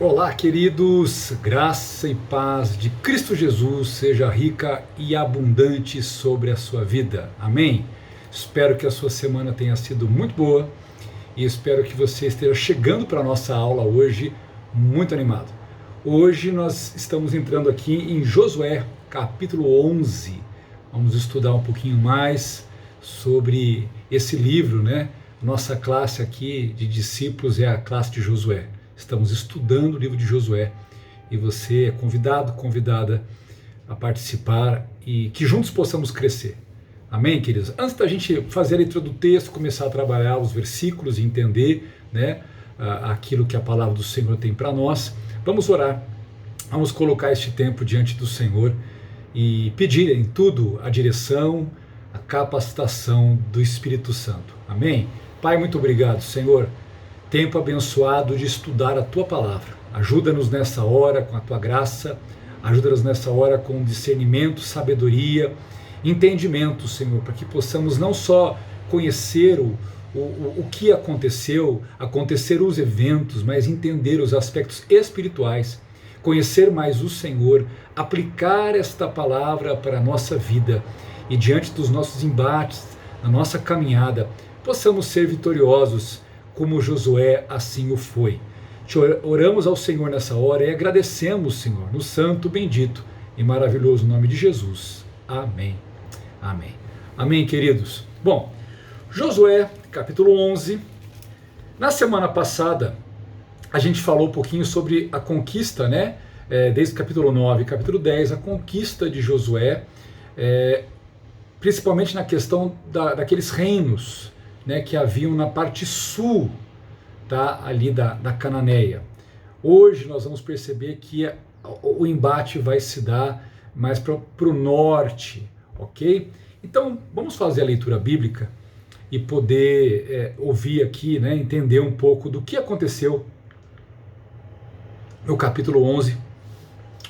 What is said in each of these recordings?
Olá, queridos, graça e paz de Cristo Jesus seja rica e abundante sobre a sua vida. Amém? Espero que a sua semana tenha sido muito boa e espero que você esteja chegando para a nossa aula hoje muito animado. Hoje nós estamos entrando aqui em Josué, capítulo 11. Vamos estudar um pouquinho mais sobre esse livro, né? Nossa classe aqui de discípulos é a classe de Josué. Estamos estudando o livro de Josué e você é convidado, convidada a participar e que juntos possamos crescer. Amém, queridos? Antes da gente fazer a leitura do texto, começar a trabalhar os versículos e entender, né, aquilo que a palavra do Senhor tem para nós, vamos orar. Vamos colocar este tempo diante do Senhor e pedir em tudo a direção, a capacitação do Espírito Santo. Amém? Pai, muito obrigado, Senhor. Tempo abençoado de estudar a Tua Palavra. Ajuda-nos nessa hora com a Tua graça, ajuda-nos nessa hora com discernimento, sabedoria, entendimento, Senhor, para que possamos não só conhecer o que aconteceu, acontecer os eventos, mas entender os aspectos espirituais, conhecer mais o Senhor, aplicar esta palavra para a nossa vida e diante dos nossos embates, na nossa caminhada, possamos ser vitoriosos, como Josué assim o foi. Oramos ao Senhor nessa hora e agradecemos, Senhor, no santo, bendito e maravilhoso nome de Jesus. Amém. Amém. Amém, queridos. Bom, Josué, capítulo 11. Na semana passada, a gente falou um pouquinho sobre a conquista, né? Desde o capítulo 9 e capítulo 10, a conquista de Josué, principalmente na questão daqueles reinos, né, que haviam na parte sul, tá, ali da Cananeia. Hoje nós vamos perceber que o embate vai se dar mais para o norte, ok? Então vamos fazer a leitura bíblica e poder ouvir aqui, né, entender um pouco do que aconteceu no capítulo 11.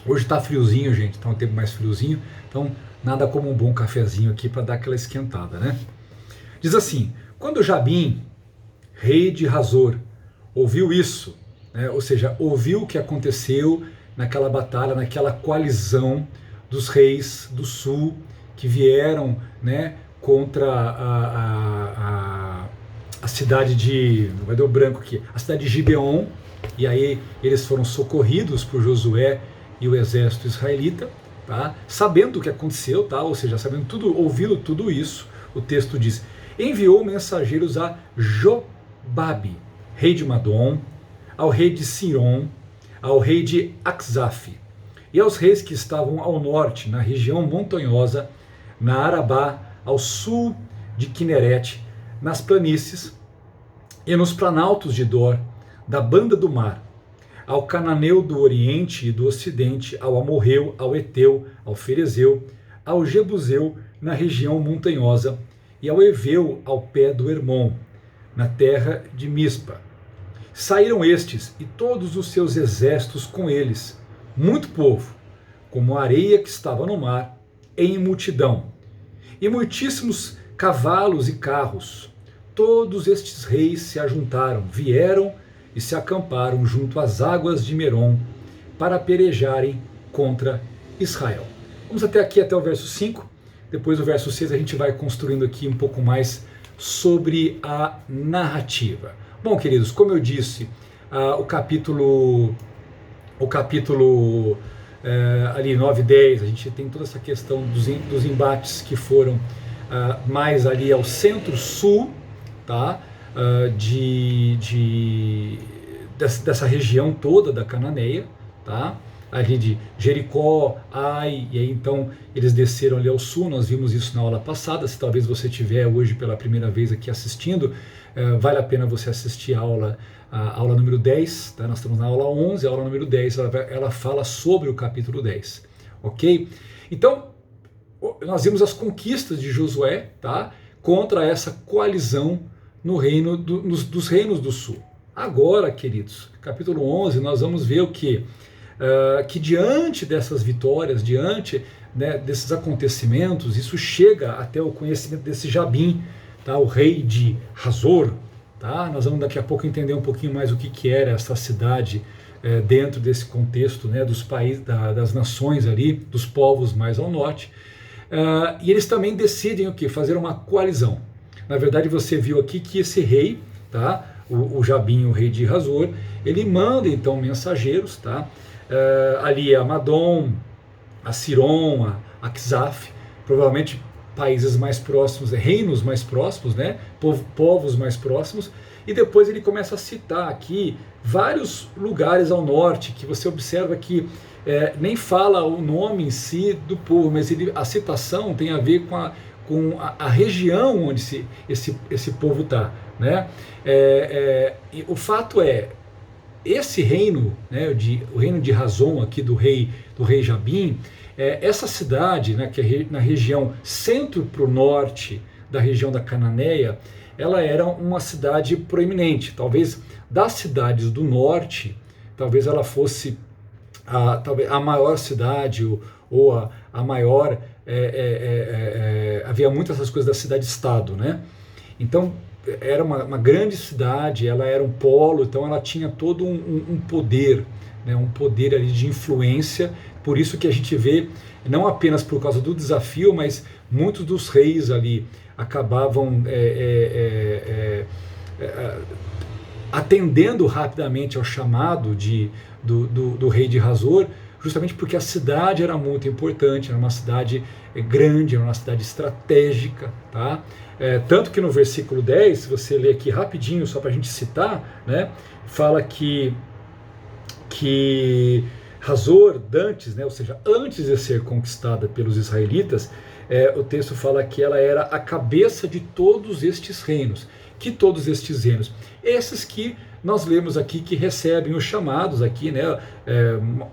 Hoje está friozinho, gente, está um tempo mais friozinho, então nada como um bom cafezinho aqui para dar aquela esquentada, né? Diz assim: quando Jabim, rei de Hazor, ouviu isso, né, ou seja, ouviu o que aconteceu naquela batalha, naquela coalizão dos reis do sul que vieram, né, contra a cidade de, vai dar o branco aqui, a cidade de Gibeon, e aí eles foram socorridos por Josué e o exército israelita, tá, sabendo o que aconteceu, tá, ou seja, sabendo tudo, ouvindo tudo isso, o texto diz: enviou mensageiros a Jobabe, rei de Madom, ao rei de Siron, ao rei de Aczaf, e aos reis que estavam ao norte, na região montanhosa, na Arabá, ao sul de Quinerete, nas planícies e nos planaltos de Dor, da banda do mar, ao cananeu do oriente e do ocidente, ao amorreu, ao eteu, ao ferezeu, ao jebuseu, na região montanhosa, e ao Eveu ao pé do Hermon, na terra de Mispa. Saíram estes e todos os seus exércitos com eles, muito povo, como a areia que estava no mar, em multidão, e muitíssimos cavalos e carros. Todos estes reis se ajuntaram, vieram e se acamparam junto às águas de Merom, para pelejarem contra Israel. Vamos até aqui, até o verso 5. Depois do verso 6 a gente vai construindo aqui um pouco mais sobre a narrativa. Bom, queridos, como eu disse, o capítulo ali 9 e 10, a gente tem toda essa questão dos embates que foram mais ali ao centro-sul, tá? Dessa região toda da Cananeia, tá? Ali de Jericó, Ai, e aí então eles desceram ali ao sul. Nós vimos isso na aula passada. Se talvez você estiver hoje pela primeira vez aqui assistindo, vale a pena você assistir a aula número 10, tá? Nós estamos na aula 11, a aula número 10, ela fala sobre o capítulo 10, ok? Então, nós vimos as conquistas de Josué, tá? Contra essa coalizão no reino dos reinos do sul. Agora, queridos, capítulo 11, nós vamos ver o que? Que diante dessas vitórias, diante, né, desses acontecimentos, isso chega até o conhecimento desse Jabim, tá, o rei de Hazor, tá? Nós vamos daqui a pouco entender um pouquinho mais o que era essa cidade dentro desse contexto, né, dos países, das nações ali, dos povos mais ao norte. E eles também decidem o que? Fazer uma coalizão. Na verdade, você viu aqui que esse rei, tá, o Jabim, o rei de Hazor, ele manda então mensageiros, tá? Ali a Madon, a Siron, a Akzaf, provavelmente países mais próximos, reinos mais próximos, né? Povos mais próximos, e depois ele começa a citar aqui vários lugares ao norte, que você observa que nem fala o nome em si do povo, mas a citação tem a ver com a região onde esse povo está, né? E o fato esse reino, né, o reino de Razon aqui do rei Jabim, essa cidade, né, que é na região centro para o norte da região da Cananéia, ela era uma cidade proeminente. Talvez das cidades do norte, talvez ela fosse talvez a maior cidade ou a maior. Havia muitas essas coisas da cidade-estado, né? Então era uma grande cidade, ela era um polo, então ela tinha todo um poder, né, um poder ali de influência. Por isso que a gente vê, não apenas por causa do desafio, mas muitos dos reis ali acabavam atendendo rapidamente ao chamado do rei de Hazor, justamente porque a cidade era muito importante, era uma cidade grande, era uma cidade estratégica, tá? Tanto que no versículo 10, se você ler aqui rapidinho, só para a gente citar, né, fala que Hazor, dantes, né, ou seja, antes de ser conquistada pelos israelitas, o texto fala que ela era a cabeça de todos estes reinos. Que todos estes reinos? Esses que nós lemos aqui que recebem os chamados aqui, né?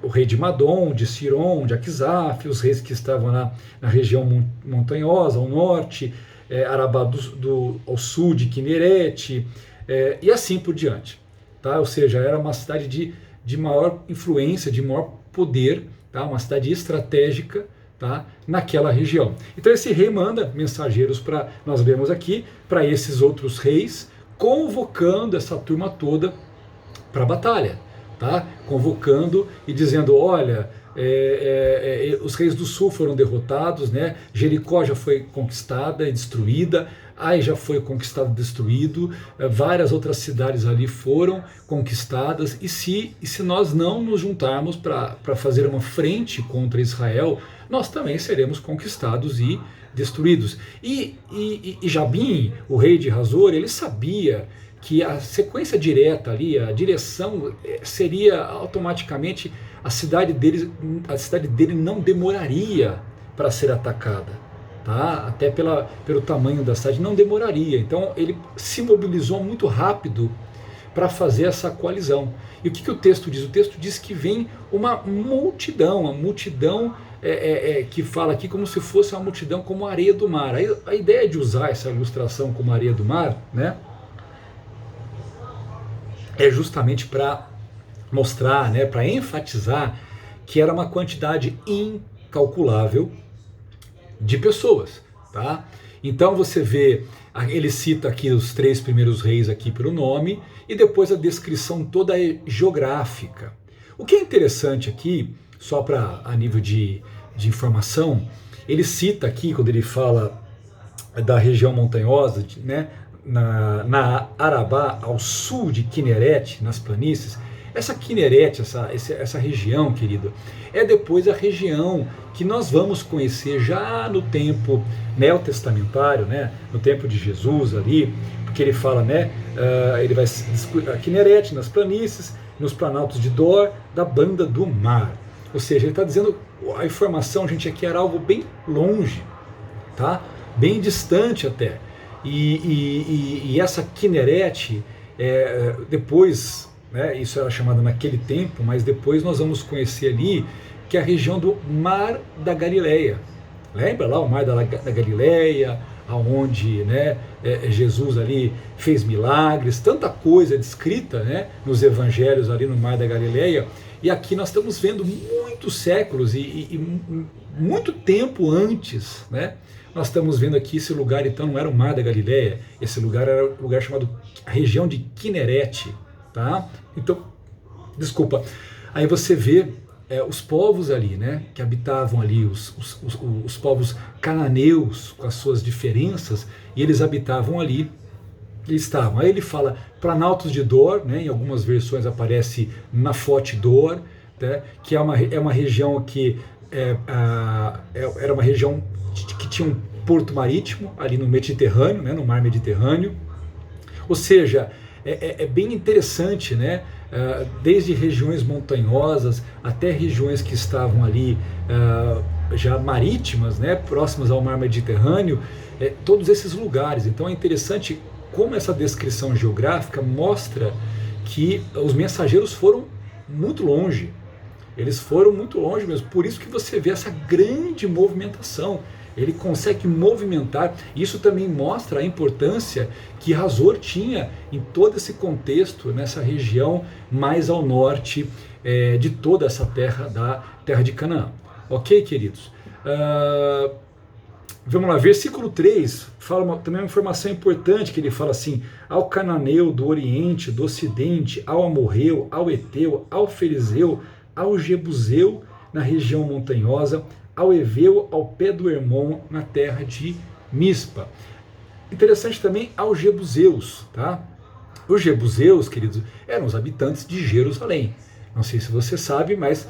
O rei de Madon, de Siron, de Akzaf, os reis que estavam na região montanhosa, ao norte, Arabá ao sul de Quinerete, e assim por diante. Tá? Ou seja, era uma cidade de maior influência, de maior poder, tá? Uma cidade estratégica, tá? Naquela região. Então esse rei manda mensageiros para, nós vemos aqui, para esses outros reis, convocando essa turma toda para a batalha, tá? Convocando e dizendo, olha, os reis do sul foram derrotados, né? Jericó já foi conquistada e destruída, Ai já foi conquistado e destruído, várias outras cidades ali foram conquistadas, e se nós não nos juntarmos para fazer uma frente contra Israel, nós também seremos conquistados e destruídos. E Jabim, o rei de Hazor, ele sabia que a sequência direta ali, a direção seria automaticamente a cidade dele não demoraria para ser atacada. Tá? Até pelo tamanho da cidade, não demoraria. Então ele se mobilizou muito rápido para fazer essa coalizão. E o que o texto diz? O texto diz que vem uma multidão que fala aqui como se fosse uma multidão como a areia do mar. A ideia de usar essa ilustração como a areia do mar, né, é justamente para mostrar, né, para enfatizar que era uma quantidade incalculável de pessoas, tá? Então você vê, ele cita aqui os 3 primeiros reis aqui pelo nome e depois a descrição toda geográfica. O que é interessante aqui, só para a nível de informação, ele cita aqui, quando ele fala da região montanhosa, né, na Arabá, ao sul de Quinerete, nas planícies. Essa Quinerete, essa região, querido, é depois a região que nós vamos conhecer já no tempo neotestamentário, né, no tempo de Jesus ali, porque ele fala, né, ele vai a Quinerete nas planícies, nos planaltos de Dor, da banda do mar. Ou seja, ele está dizendo, a informação, gente, aqui era algo bem longe, tá? Bem distante até. E essa Quinerete, depois, né, isso era chamado naquele tempo, mas depois nós vamos conhecer ali que é a região do Mar da Galileia. Lembra lá o Mar da Galileia, aonde, né, Jesus ali fez milagres, tanta coisa descrita, né, nos evangelhos ali no Mar da Galileia, e aqui nós estamos vendo muitos séculos e muito tempo antes, né, nós estamos vendo aqui esse lugar, então não era o Mar da Galileia, esse lugar era um lugar chamado a região de Quinerete, tá? Então Desculpa. Aí você vê os povos ali, né, que habitavam ali, os povos cananeus com as suas diferenças, e eles habitavam ali, eles estavam. Aí ele fala Planaltos de Dor, né, em algumas versões aparece Nafote Dor, né, que é uma região que era uma região que tinha um porto marítimo ali no Mediterrâneo, né, no mar Mediterrâneo. Ou seja, é bem interessante, né? Desde regiões montanhosas até regiões que estavam ali já marítimas, né? Próximas ao mar Mediterrâneo, todos esses lugares. Então é interessante como essa descrição geográfica mostra que os mensageiros foram muito longe. Eles foram muito longe mesmo, por isso que você vê essa grande movimentação. Ele consegue movimentar, isso também mostra a importância que Hazor tinha em todo esse contexto, nessa região mais ao norte de toda essa terra, da terra de Canaã. Ok, queridos? Vamos lá, versículo 3, fala também uma informação importante, que ele fala assim: ao cananeu do oriente, do ocidente, ao amorreu, ao eteu, ao ferizeu, ao jebuseu, na região montanhosa, ao Eveu, ao pé do Hermon, na terra de Mispa. Interessante também aos Jebuseus, tá? Os Jebuseus, queridos, eram os habitantes de Jerusalém. Não sei se você sabe, mas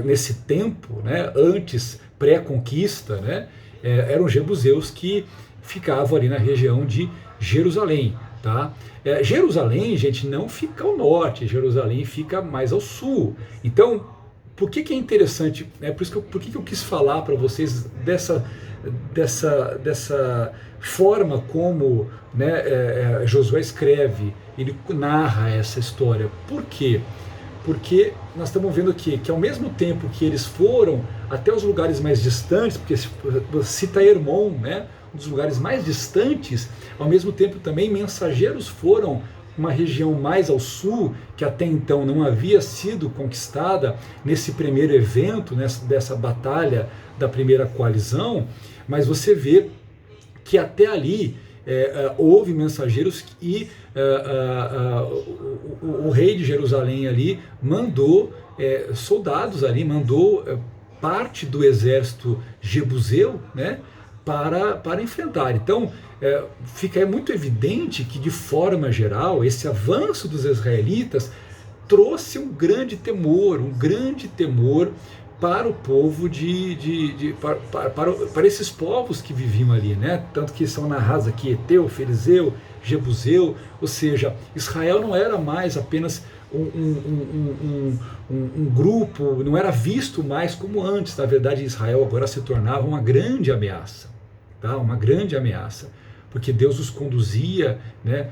nesse tempo, né, antes, pré-conquista, né, eram Jebuseus que ficavam ali na região de Jerusalém, tá? Jerusalém, gente, não fica ao norte, Jerusalém fica mais ao sul. Então, por que é interessante? Por que eu quis falar para vocês dessa forma como, né, Josué escreve, ele narra essa história. Por quê? Porque nós estamos vendo aqui que ao mesmo tempo que eles foram até os lugares mais distantes, porque cita Hermon, né, um dos lugares mais distantes, ao mesmo tempo também mensageiros foram uma região mais ao sul, que até então não havia sido conquistada nesse primeiro evento, dessa batalha da primeira coalizão, mas você vê que até ali houve mensageiros e o rei de Jerusalém ali mandou soldados ali, mandou parte do exército jebuseu, né, para enfrentar. Então, fica muito evidente que, de forma geral, esse avanço dos israelitas trouxe um grande temor para o povo para esses povos que viviam ali, né? Tanto que são narrados aqui Eteu, Ferizeu, Jebuseu, ou seja, Israel não era mais apenas um grupo, não era visto mais como antes. Na verdade, Israel agora se tornava uma grande ameaça, tá? Uma grande ameaça, porque Deus os conduzia, né,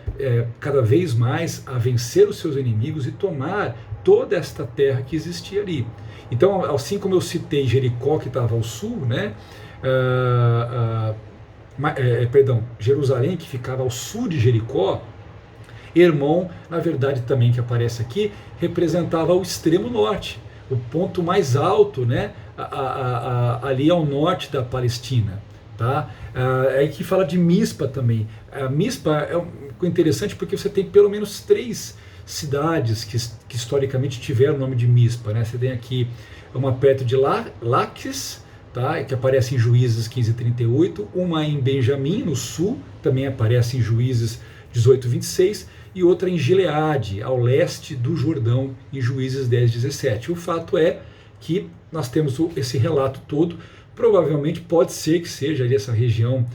cada vez mais a vencer os seus inimigos e tomar toda esta terra que existia ali. Então, assim como eu citei Jericó, que estava ao sul, né, Jerusalém, que ficava ao sul de Jericó, Hermon, na verdade também que aparece aqui, representava o extremo norte, o ponto mais alto, né, ali ao norte da Palestina. Tá? Aí que fala de Mispa também. Mispa é interessante porque você tem pelo menos 3 cidades que historicamente tiveram o nome de Mispa, né? Você tem aqui uma perto de Laquis, tá? Que aparece em Juízes 15:38, uma em Benjamim, no sul, também aparece em Juízes 18:26, e outra em Gileade, ao leste do Jordão, em Juízes 10:17. O fato é que nós temos esse relato todo. Provavelmente pode ser que seja ali essa região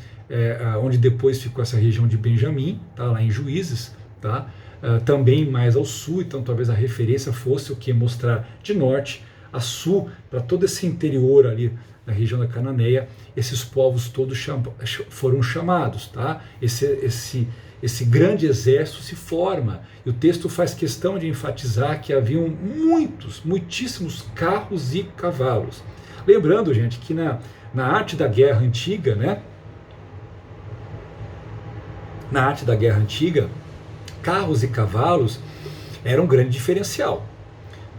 onde depois ficou essa região de Benjamim, tá, lá em Juízes, tá, também mais ao sul. Então talvez a referência fosse o que? Mostrar de norte a sul, para todo esse interior ali na região da Cananeia, esses povos todos foram chamados, tá? Esse grande exército se forma, e o texto faz questão de enfatizar que haviam muitíssimos carros e cavalos. Lembrando, gente, que na arte da guerra antiga, né? Na arte da guerra antiga, carros e cavalos eram um grande diferencial,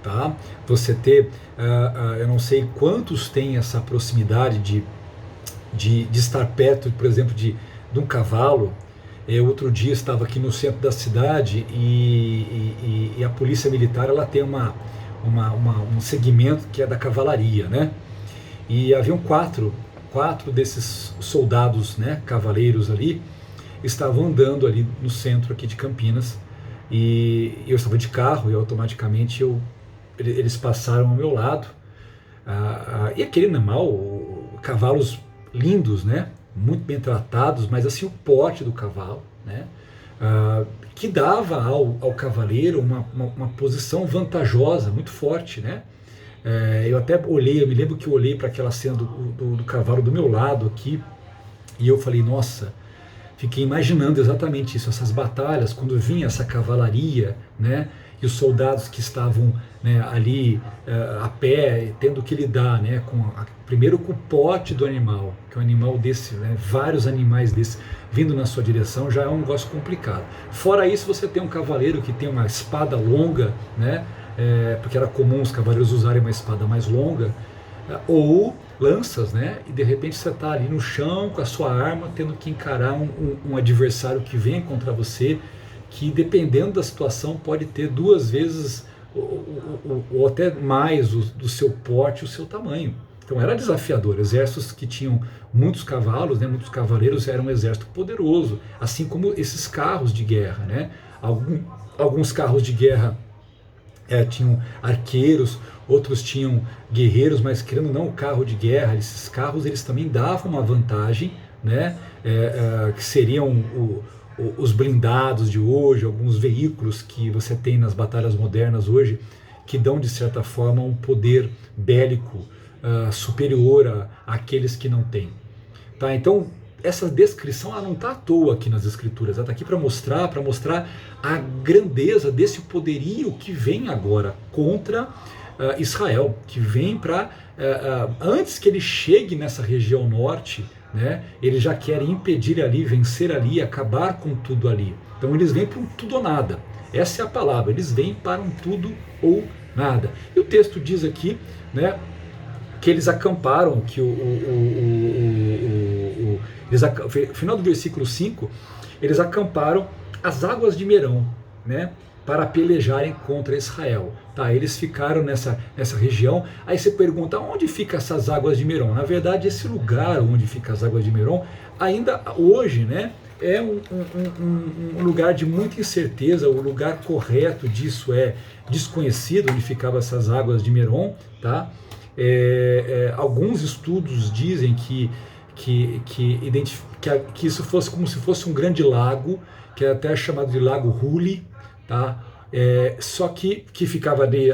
tá? Você ter, eu não sei quantos têm essa proximidade de estar perto, por exemplo, de um cavalo. Outro dia estava aqui no centro da cidade e a polícia militar ela tem um segmento que é da cavalaria, né? E haviam quatro desses soldados, né, cavaleiros ali, estavam andando ali no centro aqui de Campinas, e eu estava de carro e automaticamente eles passaram ao meu lado, e aquele animal, cavalos lindos, né, muito bem tratados, mas assim o porte do cavalo, né, que dava ao cavaleiro uma posição vantajosa, muito forte, né. Eu até olhei, eu me lembro que eu olhei para aquela cena do cavalo do meu lado aqui, e eu falei, nossa, fiquei imaginando exatamente isso, essas batalhas, quando vinha essa cavalaria, né, e os soldados que estavam, né, ali a pé, tendo que lidar, né, primeiro com o porte do animal, que é um animal desse, né, vários animais desses vindo na sua direção, já é um negócio complicado. Fora isso, você tem um cavaleiro que tem uma espada longa, né, porque era comum os cavaleiros usarem uma espada mais longa, ou lanças, né? E de repente você está ali no chão com a sua arma, tendo que encarar um adversário que vem contra você, que dependendo da situação pode ter duas vezes ou até mais do seu porte, o seu tamanho. Então era desafiador. Exércitos que tinham muitos cavalos, né? Muitos cavaleiros, era um exército poderoso, assim como esses carros de guerra, né? Alguns carros de guerra tinham arqueiros, outros tinham guerreiros, mas querendo ou não, o carro de guerra, esses carros eles também davam uma vantagem, né? Que seriam os blindados de hoje, alguns veículos que você tem nas batalhas modernas hoje, que dão de certa forma um poder bélico superior àqueles que não têm. Tá? Então, essa descrição ela não está à toa aqui nas Escrituras, ela está aqui para mostrar a grandeza desse poderio que vem agora contra Israel, que vem para, antes que ele chegue nessa região norte, né, eles já querem impedir ali, vencer ali, acabar com tudo ali. Então eles vêm para um tudo ou nada, essa é a palavra, eles vêm para um tudo ou nada. E o texto diz aqui, né, que eles acamparam, que final do versículo 5, eles acamparam as águas de Merão, né, para pelejarem contra Israel. Tá, eles ficaram nessa região. Aí você pergunta, onde ficam essas águas de Merão? Na verdade, esse lugar onde ficam as águas de Merão, ainda hoje, né, é um lugar de muita incerteza. O lugar correto disso é desconhecido, onde ficavam essas águas de Merão. Tá? Alguns estudos dizem que isso fosse como se fosse um grande lago, que é até chamado de Lago Huli, tá? Só que ficava ali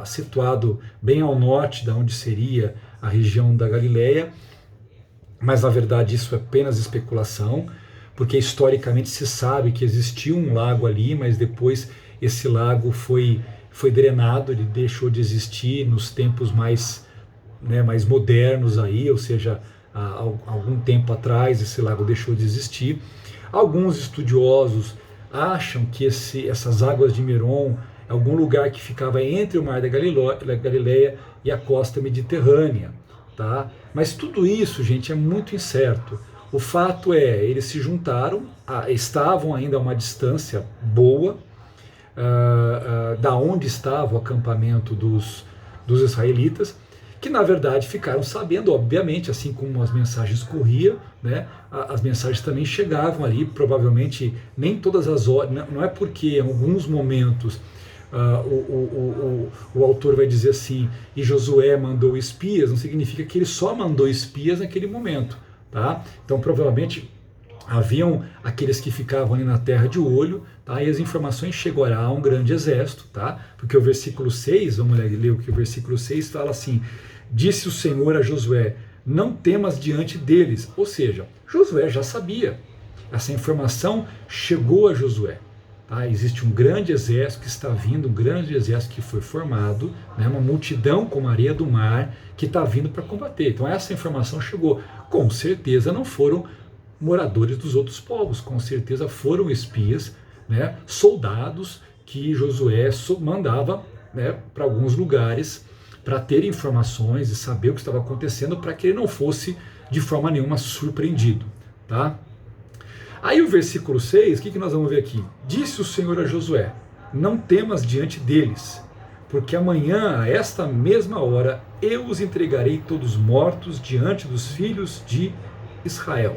situado bem ao norte da onde seria a região da Galileia, mas na verdade isso é apenas especulação, porque historicamente se sabe que existia um lago ali, mas depois esse lago foi drenado, ele deixou de existir nos tempos mais modernos aí, ou seja, há algum tempo atrás esse lago deixou de existir. Alguns estudiosos acham que essas águas de Merom é algum lugar que ficava entre o Mar da Galileia e a costa mediterrânea. Tá? Mas tudo isso, gente, é muito incerto. O fato é, eles se juntaram, estavam ainda a uma distância boa da onde estava o acampamento dos israelitas, que na verdade ficaram sabendo, obviamente, assim como as mensagens corriam, né, as mensagens também chegavam ali, provavelmente nem todas as horas, não é porque em alguns momentos o autor vai dizer assim, e Josué mandou espias, não significa que ele só mandou espias naquele momento. Tá? Então provavelmente haviam aqueles que ficavam ali na terra de olho, tá? E as informações chegarão a um grande exército, tá? Porque o versículo 6, vamos ler o que o versículo 6 fala assim: disse o Senhor a Josué, não temas diante deles. Ou seja, Josué já sabia, essa informação chegou a Josué. Tá? Existe um grande exército que está vindo, um grande exército que foi formado, né? Uma multidão como a areia do mar que está vindo para combater. Então essa informação chegou. Com certeza não foram moradores dos outros povos, com certeza foram espias, né, soldados que Josué mandava, né, para alguns lugares para ter informações e saber o que estava acontecendo, para que ele não fosse de forma nenhuma surpreendido. Tá? Aí o versículo 6, o que nós vamos ver aqui? Disse o Senhor a Josué: não temas diante deles, porque amanhã, a esta mesma hora, eu os entregarei todos mortos diante dos filhos de Israel.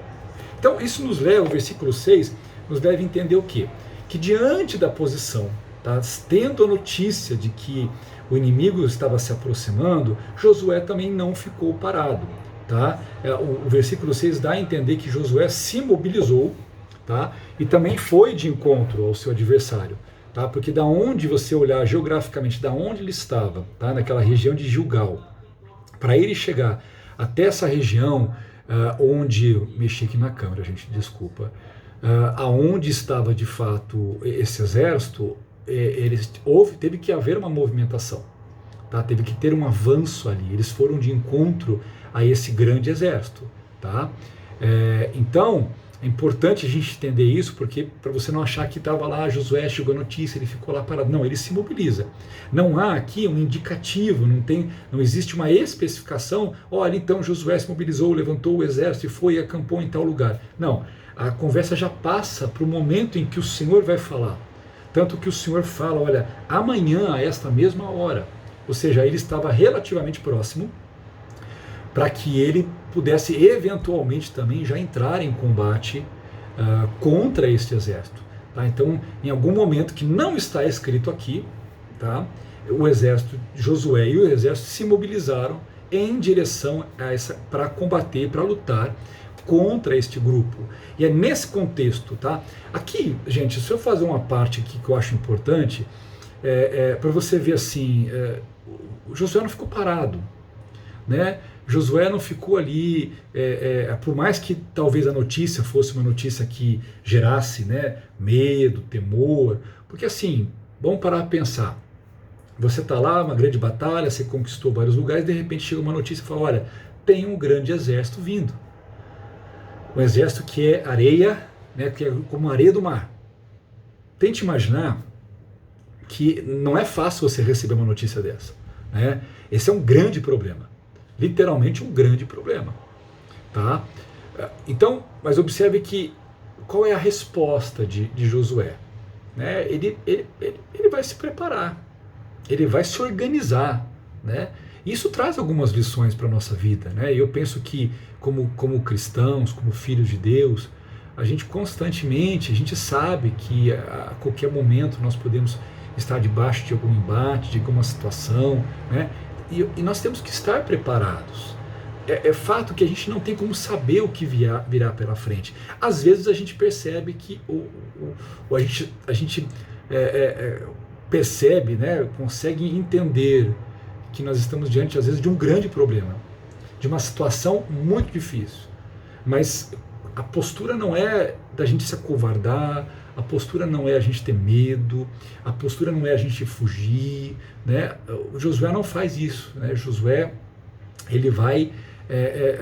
Então isso nos leva, o versículo 6, nos deve entender o quê? Que diante da posição, tá, tendo a notícia de que o inimigo estava se aproximando, Josué também não ficou parado. Tá? O versículo 6 dá a entender que Josué se mobilizou, tá? E também foi de encontro ao seu adversário. Tá? Porque da onde você olhar geograficamente, da onde ele estava, tá? Naquela região de Gilgal, para ele chegar até essa região onde, mexi aqui na câmera, gente, desculpa, aonde estava de fato esse exército, teve que haver uma movimentação, tá? Teve que ter um avanço ali, eles foram de encontro a esse grande exército. Tá? Então, é importante a gente entender isso, porque para você não achar que estava lá, Josué chegou a notícia, ele ficou lá parado. Não, ele se mobiliza. Não há aqui um indicativo, não existe uma especificação. Olha, então Josué se mobilizou, levantou o exército e foi e acampou em tal lugar. Não, a conversa já passa para o momento em que o Senhor vai falar. Tanto que o Senhor fala, olha, amanhã a esta mesma hora. Ou seja, ele estava relativamente próximo para que ele pudesse eventualmente também já entrar em combate contra este exército. Tá? Então, em algum momento que não está escrito aqui, tá? O exército de Josué e o exército se mobilizaram em direção a para combater, para lutar contra este grupo. E é nesse contexto, tá? Aqui, gente, se eu fazer uma parte aqui que eu acho importante, para você ver assim, o Josué não ficou parado, né? Josué não ficou ali, por mais que talvez a notícia fosse uma notícia que gerasse, né, medo, temor, porque assim, vamos parar a pensar, você está lá, uma grande batalha, você conquistou vários lugares, de repente chega uma notícia e fala, olha, tem um grande exército vindo, um exército que é areia, né, que é como a areia do mar. Tente imaginar que não é fácil você receber uma notícia dessa, né? Esse é um grande problema. Literalmente um grande problema, tá? Então, mas observe que qual é a resposta de Josué, né? Ele vai se preparar, ele vai se organizar, né? Isso traz algumas lições para a nossa vida, né? E eu penso que como cristãos, como filhos de Deus, a gente constantemente, a gente sabe que a qualquer momento nós podemos estar debaixo de algum embate, de alguma situação, né? E nós temos que estar preparados. É fato que a gente não tem como saber o que virá pela frente. Às vezes a gente percebe que a gente percebe, né, consegue entender que nós estamos diante, às vezes, de um grande problema, de uma situação muito difícil. Mas a postura não é da gente se acovardar, a postura não é a gente ter medo, a postura não é a gente fugir, né? O Josué não faz isso, né? Josué, ele vai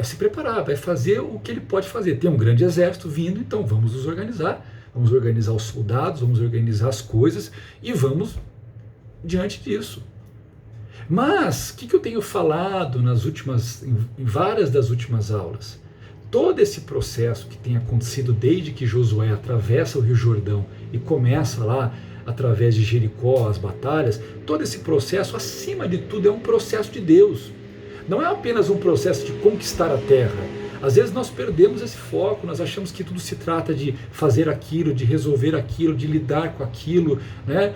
se preparar, vai fazer o que ele pode fazer. Tem um grande exército vindo, então vamos nos organizar, vamos organizar os soldados, vamos organizar as coisas e vamos diante disso. Mas, o que eu tenho falado em várias das últimas aulas? Todo esse processo que tem acontecido desde que Josué atravessa o Rio Jordão e começa lá, através de Jericó, as batalhas, todo esse processo, acima de tudo, é um processo de Deus. Não é apenas um processo de conquistar a terra. Às vezes nós perdemos esse foco, nós achamos que tudo se trata de fazer aquilo, de resolver aquilo, de lidar com aquilo, né?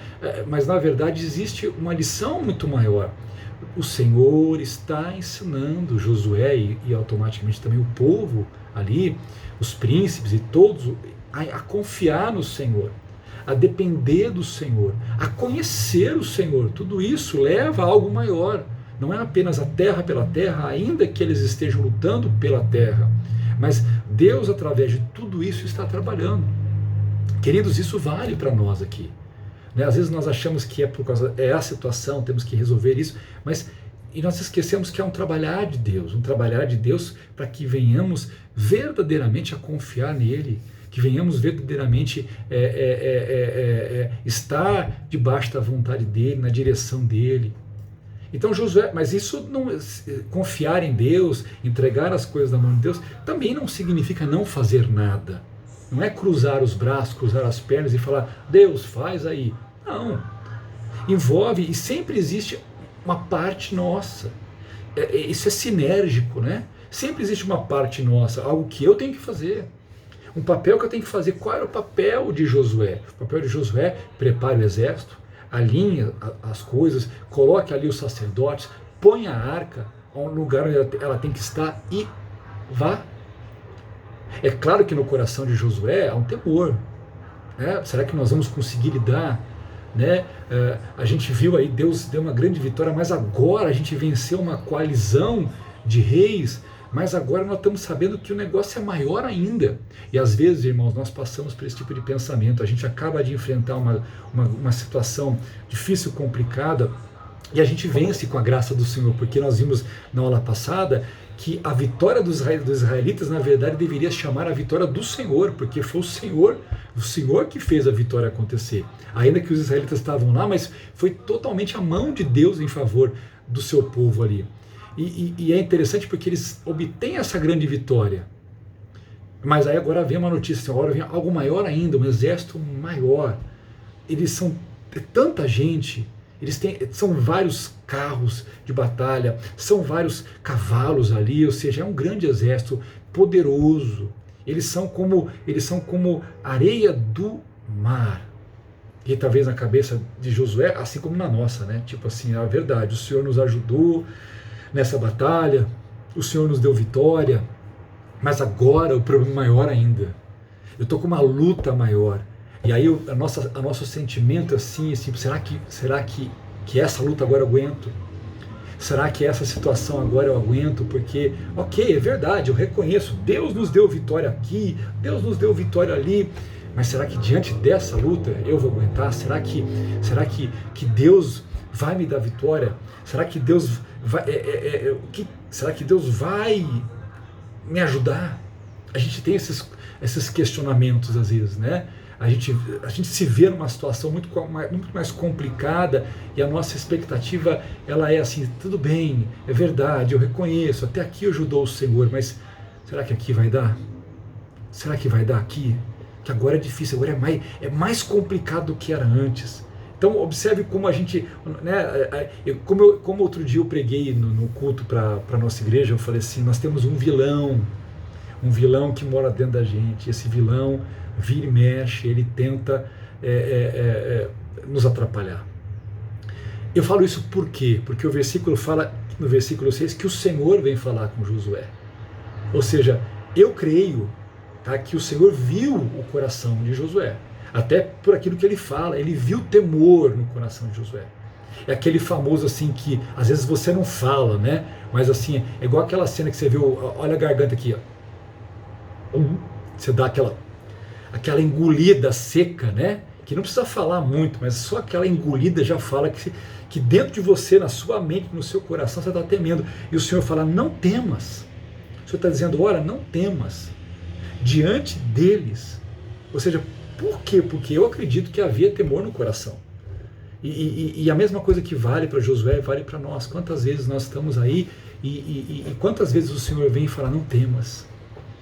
Mas na verdade existe uma lição muito maior. O Senhor está ensinando Josué e automaticamente também o povo ali, os príncipes e todos, a confiar no Senhor, a depender do Senhor, a conhecer o Senhor. Tudo isso leva a algo maior. Não é apenas a terra pela terra, ainda que eles estejam lutando pela terra, mas Deus, através de tudo isso, está trabalhando. Queridos, isso vale para nós aqui. Às vezes nós achamos que é a situação, temos que resolver isso, e nós esquecemos que é um trabalhar de Deus para que venhamos verdadeiramente a confiar nele, que venhamos verdadeiramente estar debaixo da vontade dele, na direção dele. Então Josué, mas isso não, confiar em Deus, entregar as coisas na mão de Deus, também não significa não fazer nada. Não é cruzar os braços, cruzar as pernas e falar, Deus, faz aí. Não. Envolve, e sempre existe uma parte nossa. Isso é sinérgico, né? Sempre existe uma parte nossa, algo que eu tenho que fazer. Um papel que eu tenho que fazer. Qual era o papel de Josué? O papel de Josué, prepare o exército, alinhe as coisas, coloque ali os sacerdotes, põe a arca no lugar onde ela tem que estar e vá. É claro que no coração de Josué há um temor. Né? Será que nós vamos conseguir lidar? Né? A gente viu aí, Deus deu uma grande vitória, mas agora a gente venceu uma coalizão de reis, mas agora nós estamos sabendo que o negócio é maior ainda. E às vezes, irmãos, nós passamos por esse tipo de pensamento, a gente acaba de enfrentar uma situação difícil, complicada, e a gente vence com a graça do Senhor, porque nós vimos na aula passada que a vitória dos israelitas, na verdade, deveria chamar a vitória do Senhor, porque foi o Senhor que fez a vitória acontecer. Ainda que os israelitas estavam lá, mas foi totalmente a mão de Deus em favor do seu povo ali. E é interessante porque eles obtêm essa grande vitória. Mas aí agora vem uma notícia, agora vem algo maior ainda, um exército maior. Eles são tanta gente, são vários carros de batalha, são vários cavalos ali, ou seja, é um grande exército poderoso. Eles são como areia do mar. E talvez na cabeça de Josué, assim como na nossa, né? Tipo assim, a verdade, o Senhor nos ajudou nessa batalha, o Senhor nos deu vitória, mas agora o problema é maior ainda. Eu estou com uma luta maior. E aí a nosso sentimento assim, será que essa luta agora eu aguento? Será que essa situação agora eu aguento? Porque, ok, é verdade, eu reconheço, Deus nos deu vitória aqui, Deus nos deu vitória ali, mas será que diante dessa luta eu vou aguentar? Será que Deus vai me dar vitória? Será que Deus vai me ajudar? A gente tem esses questionamentos às vezes, né? A gente se vê numa situação muito mais complicada e a nossa expectativa ela é assim, tudo bem, é verdade, eu reconheço, até aqui ajudou o Senhor, mas será que aqui vai dar? Será que vai dar aqui? Que agora é difícil, agora é mais complicado do que era antes. Então observe como a gente, né, como outro dia eu preguei no culto para a nossa igreja, eu falei assim, nós temos um vilão que mora dentro da gente, esse vilão vira e mexe, ele tenta nos atrapalhar. Eu falo isso por quê? Porque o versículo fala, no versículo 6, que o Senhor vem falar com Josué. Ou seja, eu creio, tá, que o Senhor viu o coração de Josué. Até por aquilo que ele fala, ele viu temor no coração de Josué. É aquele famoso assim que às vezes você não fala, né? Mas assim, é igual aquela cena que você viu, olha a garganta aqui, ó. Você dá aquela engolida seca, né? Que não precisa falar muito, mas só aquela engolida já fala que dentro de você, na sua mente, no seu coração, você está temendo. E o Senhor fala, não temas. O Senhor está dizendo, olha, não temas. Diante deles. Ou seja, por quê? Porque eu acredito que havia temor no coração. E a mesma coisa que vale para Josué, vale para nós. Quantas vezes nós estamos aí e quantas vezes o Senhor vem e fala, não temas.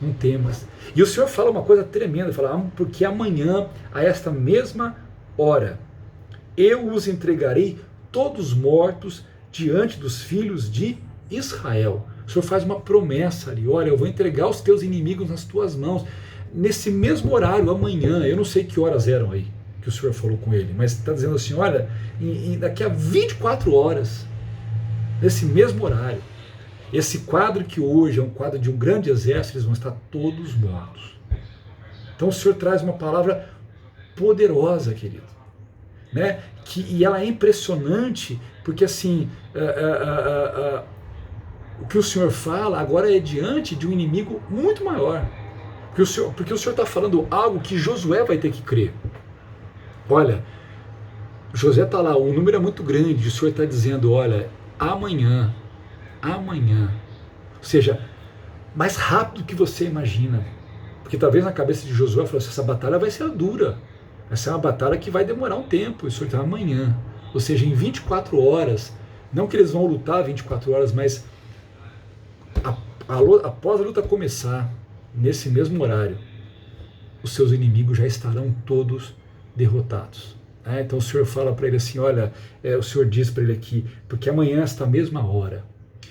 Não temas. E o Senhor fala uma coisa tremenda, fala, porque amanhã, a esta mesma hora, eu os entregarei todos mortos diante dos filhos de Israel. O Senhor faz uma promessa ali, olha, eu vou entregar os teus inimigos nas tuas mãos. Nesse mesmo horário, amanhã, eu não sei que horas eram aí, que o Senhor falou com ele, mas está dizendo assim, olha, daqui a 24 horas, nesse mesmo horário, esse quadro que hoje é um quadro de um grande exército, eles vão estar todos mortos. Então o Senhor traz uma palavra poderosa, querido. Né? E ela é impressionante, porque assim, o que o Senhor fala agora é diante de um inimigo muito maior. Porque o Senhor está falando algo que Josué vai ter que crer. Olha, Josué está lá, o número é muito grande, o Senhor está dizendo, olha, amanhã, ou seja, mais rápido do que você imagina, porque talvez na cabeça de Josué falou assim, essa batalha vai ser dura, essa é uma batalha que vai demorar um tempo, isso está amanhã, ou seja, em 24 horas, não que eles vão lutar 24 horas, mas após a luta começar, nesse mesmo horário, os seus inimigos já estarão todos derrotados. Então o Senhor fala para ele assim, olha, o Senhor diz para ele aqui, porque amanhã esta mesma hora.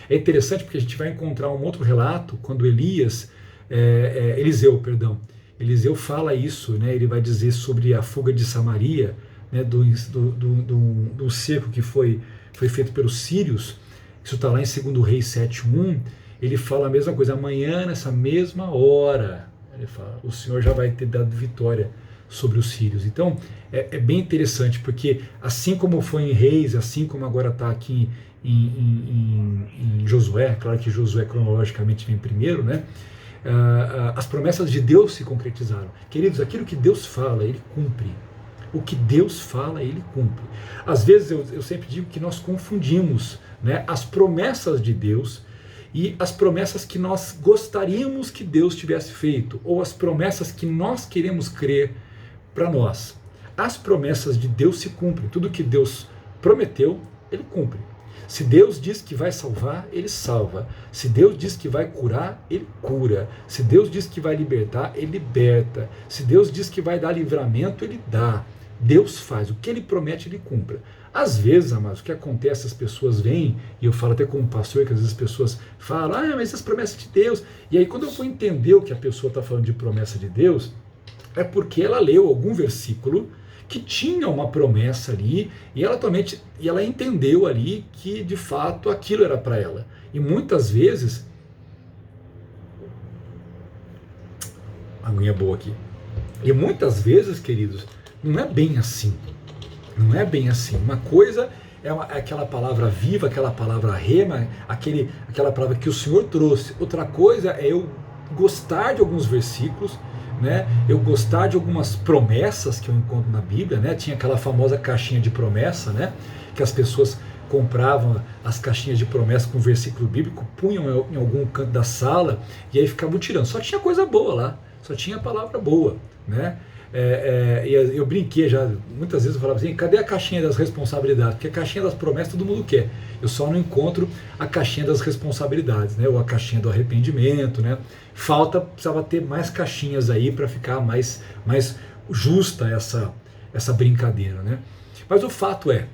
É interessante porque a gente vai encontrar um outro relato, quando Eliseu fala isso, né, ele vai dizer sobre a fuga de Samaria, né, do cerco que foi feito pelos sírios. Isso está lá em 2 Reis 7:1, ele fala a mesma coisa, amanhã nessa mesma hora, ele fala, o Senhor já vai ter dado vitória sobre os sírios. Então é bem interessante, porque assim como foi em Reis, assim como agora está aqui em Josué, claro que Josué cronologicamente vem primeiro, né? As promessas de Deus se concretizaram. Queridos, aquilo que Deus fala, Ele cumpre. O que Deus fala, Ele cumpre. Às vezes eu sempre digo que nós confundimos, né, as promessas de Deus e as promessas que nós gostaríamos que Deus tivesse feito, ou as promessas que nós queremos crer para nós. As promessas de Deus se cumprem. Tudo que Deus prometeu, Ele cumpre. Se Deus diz que vai salvar, Ele salva. Se Deus diz que vai curar, Ele cura. Se Deus diz que vai libertar, Ele liberta. Se Deus diz que vai dar livramento, Ele dá. Deus faz. O que Ele promete, Ele cumpre. Às vezes, amados, o que acontece, as pessoas vêm, e eu falo até como pastor, que às vezes as pessoas falam, mas essas promessas de Deus. E aí quando eu vou entender o que a pessoa está falando de promessa de Deus, é porque ela leu algum versículo que tinha uma promessa ali, e ela entendeu ali que de fato aquilo era para ela. E muitas vezes, a aguinha boa aqui, e muitas vezes, queridos, não é bem assim. Não é bem assim. Uma coisa é aquela palavra viva, aquela palavra rema, aquela palavra que o Senhor trouxe. Outra coisa é eu gostar de alguns versículos, né? Eu gostar de algumas promessas que eu encontro na Bíblia, né? Tinha aquela famosa caixinha de promessa, né? Que as pessoas compravam as caixinhas de promessa com versículo bíblico, punham em algum canto da sala e aí ficavam tirando. Só tinha coisa boa lá, só tinha palavra boa, né? Eu brinquei já, muitas vezes eu falava assim, cadê a caixinha das responsabilidades? Porque a caixinha das promessas todo mundo quer, eu só não encontro a caixinha das responsabilidades, né? Ou a caixinha do arrependimento, né? Precisava ter mais caixinhas aí para ficar mais justa essa brincadeira, né? Mas o fato é,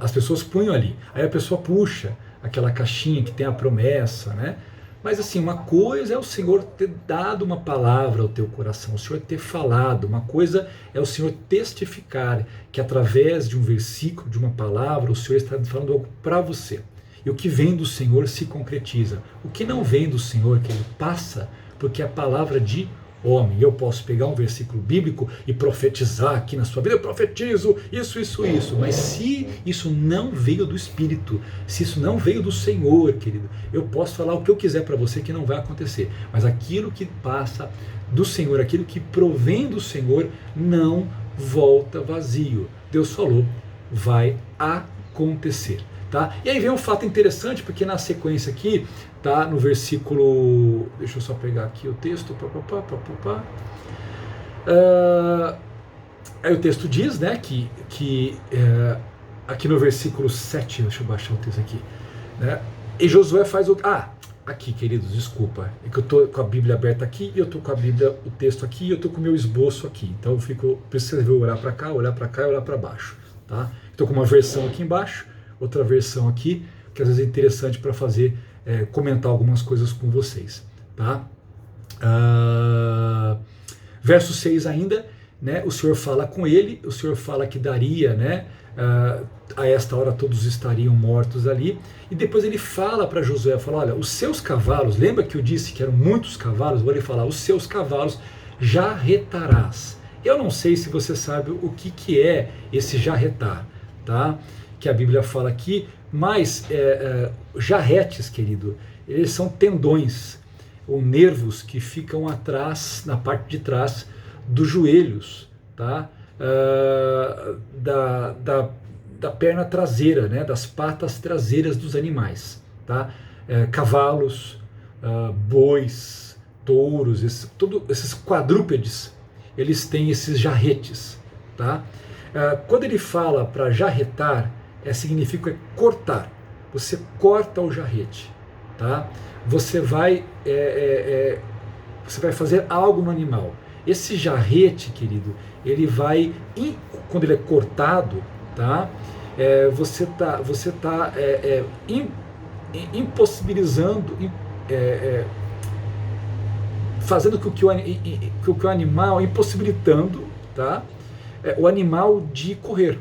as pessoas punham ali, aí a pessoa puxa aquela caixinha que tem a promessa, né? Mas assim, uma coisa é o Senhor ter dado uma palavra ao teu coração, o Senhor ter falado, uma coisa é o Senhor testificar que através de um versículo, de uma palavra, o Senhor está falando algo para você. E o que vem do Senhor se concretiza. O que não vem do Senhor, que Ele passa, porque é a palavra de homem. Eu posso pegar um versículo bíblico e profetizar aqui na sua vida, eu profetizo isso, mas se isso não veio do Espírito, se isso não veio do Senhor, querido, eu posso falar o que eu quiser para você que não vai acontecer, mas aquilo que passa do Senhor, aquilo que provém do Senhor, não volta vazio. Deus falou, vai acontecer. Tá? E aí vem um fato interessante, porque na sequência aqui, tá, no versículo, deixa eu só pegar aqui o texto, aí o texto diz, né, que aqui no versículo 7, deixa eu baixar o texto aqui, né, e Josué faz aqui, queridos, desculpa, é que eu estou com a Bíblia aberta aqui, e eu estou com a Bíblia, o texto aqui, e eu estou com o meu esboço aqui, então eu preciso olhar para cá, olhar para cá e olhar para baixo, tá? Estou com uma versão aqui embaixo, outra versão aqui, que às vezes é interessante para fazer, comentar algumas coisas com vocês, tá? Verso 6 ainda, né, o Senhor fala com ele, o Senhor fala que daria, né, a esta hora todos estariam mortos ali, e depois ele fala para Josué, fala, olha, os seus cavalos, lembra que eu disse que eram muitos cavalos? Agora ele fala, os seus cavalos jarretarás. Eu não sei se você sabe o que é esse jarretar, tá? Que a Bíblia fala aqui, mas jarretes, querido, eles são tendões ou nervos que ficam atrás, na parte de trás dos joelhos, tá? Da perna traseira, né? Das patas traseiras dos animais, tá? Cavalos, bois, touros, esses quadrúpedes, eles têm esses jarretes, tá? Quando ele fala para jarretar, significa cortar. Você corta o jarrete, tá? Você vai fazer algo no animal. esse jarrete, querido, ele vai, quando ele é cortado, tá? Você tá impossibilizando, fazendo com que o animal, impossibilitando, tá? O animal de correr.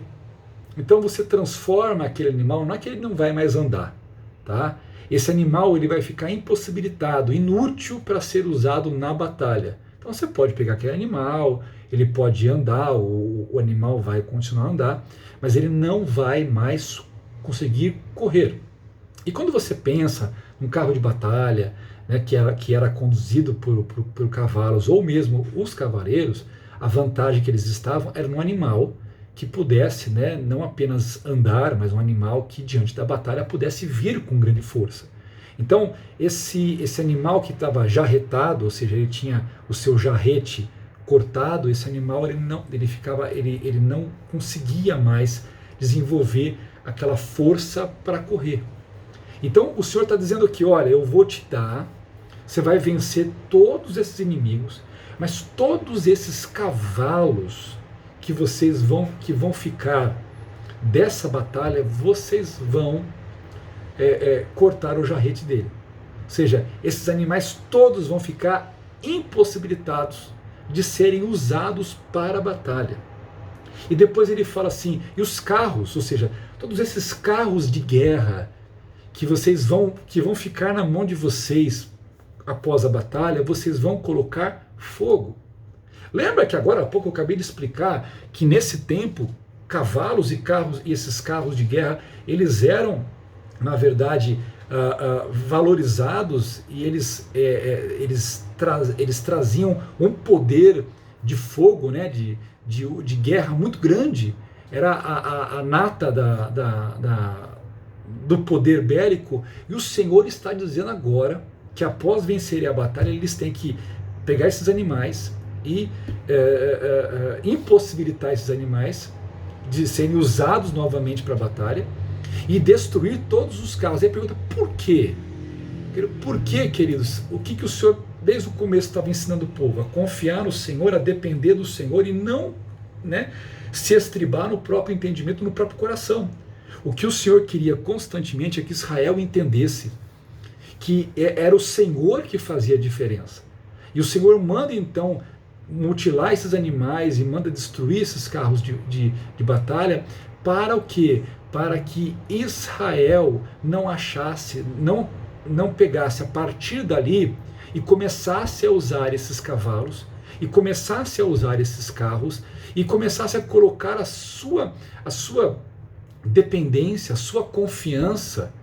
Então você transforma aquele animal, não é que ele não vai mais andar, tá? Esse animal ele vai ficar impossibilitado, inútil para ser usado na batalha. Então você pode pegar aquele animal, ele pode andar, o animal vai continuar a andar, mas ele não vai mais conseguir correr. E quando você pensa num carro de batalha, né, que era conduzido por cavalos, ou mesmo os cavaleiros, a vantagem que eles estavam era num animal que pudesse, né, não apenas andar, mas um animal que diante da batalha pudesse vir com grande força. Então esse animal que estava jarretado, ou seja, ele tinha o seu jarrete cortado, esse animal ele não conseguia mais desenvolver aquela força para correr. Então o Senhor está dizendo aqui, olha, eu vou te dar, você vai vencer todos esses inimigos, mas todos esses cavalos que vão ficar dessa batalha, vocês vão cortar o jarrete dele. Ou seja, esses animais todos vão ficar impossibilitados de serem usados para a batalha. E depois ele fala assim, e os carros, ou seja, todos esses carros de guerra que vão ficar na mão de vocês após a batalha, vocês vão colocar fogo. Lembra que agora há pouco eu acabei de explicar que nesse tempo cavalos e esses carros de guerra, eles eram, na verdade, valorizados, e eles traziam um poder de fogo, né, de guerra muito grande. Era a nata do poder bélico, e o Senhor está dizendo agora que após vencerem a batalha, eles têm que pegar esses animais e impossibilitar esses animais de serem usados novamente para a batalha e destruir todos os carros. Aí pergunta, por quê? Por quê, queridos? O que o Senhor, desde o começo, estava ensinando o povo? A confiar no Senhor, a depender do Senhor e não, né, se estribar no próprio entendimento, no próprio coração. O que o Senhor queria constantemente é que Israel entendesse que era o Senhor que fazia a diferença. E o Senhor manda então mutilar esses animais e manda destruir esses carros de batalha para o quê? Para que Israel não achasse, não pegasse a partir dali e começasse a usar esses cavalos, e começasse a usar esses carros, e começasse a colocar a sua dependência, a sua confiança,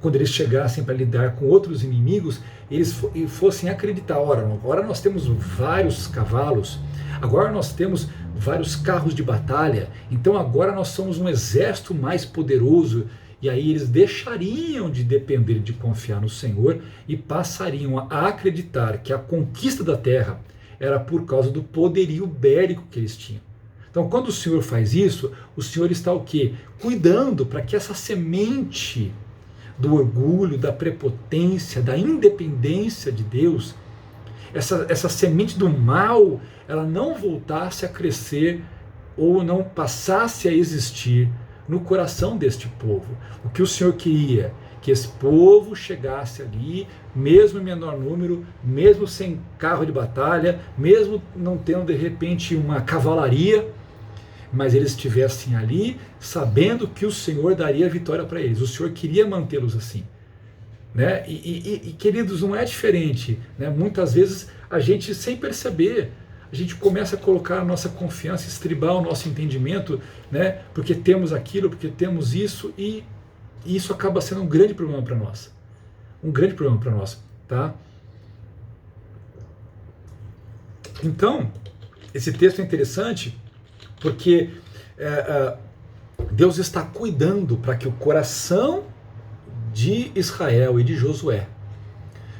quando eles chegassem para lidar com outros inimigos, eles fossem acreditar, agora nós temos vários cavalos, agora nós temos vários carros de batalha, então agora nós somos um exército mais poderoso, e aí eles deixariam de depender, de confiar no Senhor, e passariam a acreditar que a conquista da terra era por causa do poderio bélico que eles tinham. Então, quando o Senhor faz isso, o Senhor está o quê? Cuidando para que essa semente do orgulho, da prepotência, da independência de Deus, essa semente do mal, ela não voltasse a crescer ou não passasse a existir no coração deste povo. O que o Senhor queria? Que esse povo chegasse ali, mesmo em menor número, mesmo sem carro de batalha, mesmo não tendo de repente uma cavalaria, mas eles estivessem ali sabendo que o Senhor daria a vitória para eles. O Senhor queria mantê-los assim, né? E queridos, não é diferente, né? Muitas vezes a gente, sem perceber, a gente começa a colocar a nossa confiança, estribar o nosso entendimento, né? Porque temos aquilo, porque temos isso, e isso acaba sendo um grande problema para nós. Um grande problema para nós, tá? Então, esse texto é interessante porque Deus está cuidando para que o coração de Israel e de Josué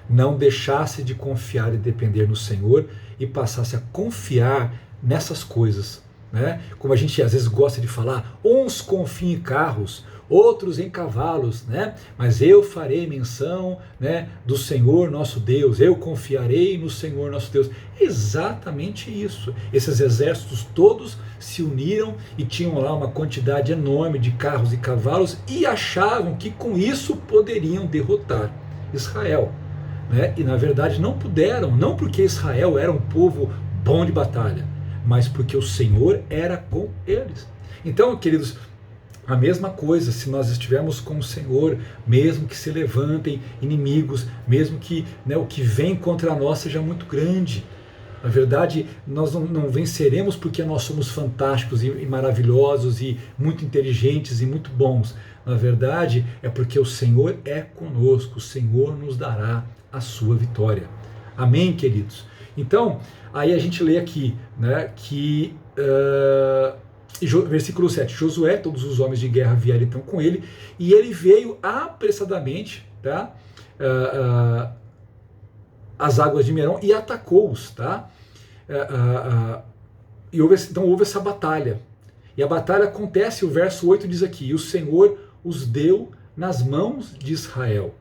não deixasse de confiar e depender no Senhor e passasse a confiar nessas coisas, né? Como a gente às vezes gosta de falar, uns confiam em carros, outros em cavalos, né? Mas eu farei menção, né, do Senhor nosso Deus, eu confiarei no Senhor nosso Deus. É exatamente isso. Esses exércitos todos se uniram e tinham lá uma quantidade enorme de carros e cavalos e achavam que com isso poderiam derrotar Israel, né? E na verdade não puderam, não porque Israel era um povo bom de batalha, mas porque o Senhor era com eles. Então, queridos, a mesma coisa, se nós estivermos com o Senhor, mesmo que se levantem inimigos, mesmo que, né, o que vem contra nós seja muito grande. Na verdade, nós não venceremos porque nós somos fantásticos e maravilhosos e muito inteligentes e muito bons. Na verdade, é porque o Senhor é conosco, o Senhor nos dará a sua vitória. Amém, queridos? Então, aí a gente lê aqui, né, que... versículo 7, Josué, todos os homens de guerra vieram então com ele, e ele veio apressadamente, tá, as águas de Merom e atacou-os, tá, e então houve essa batalha, e a batalha acontece, o verso 8 diz aqui, e o Senhor os deu nas mãos de Israel,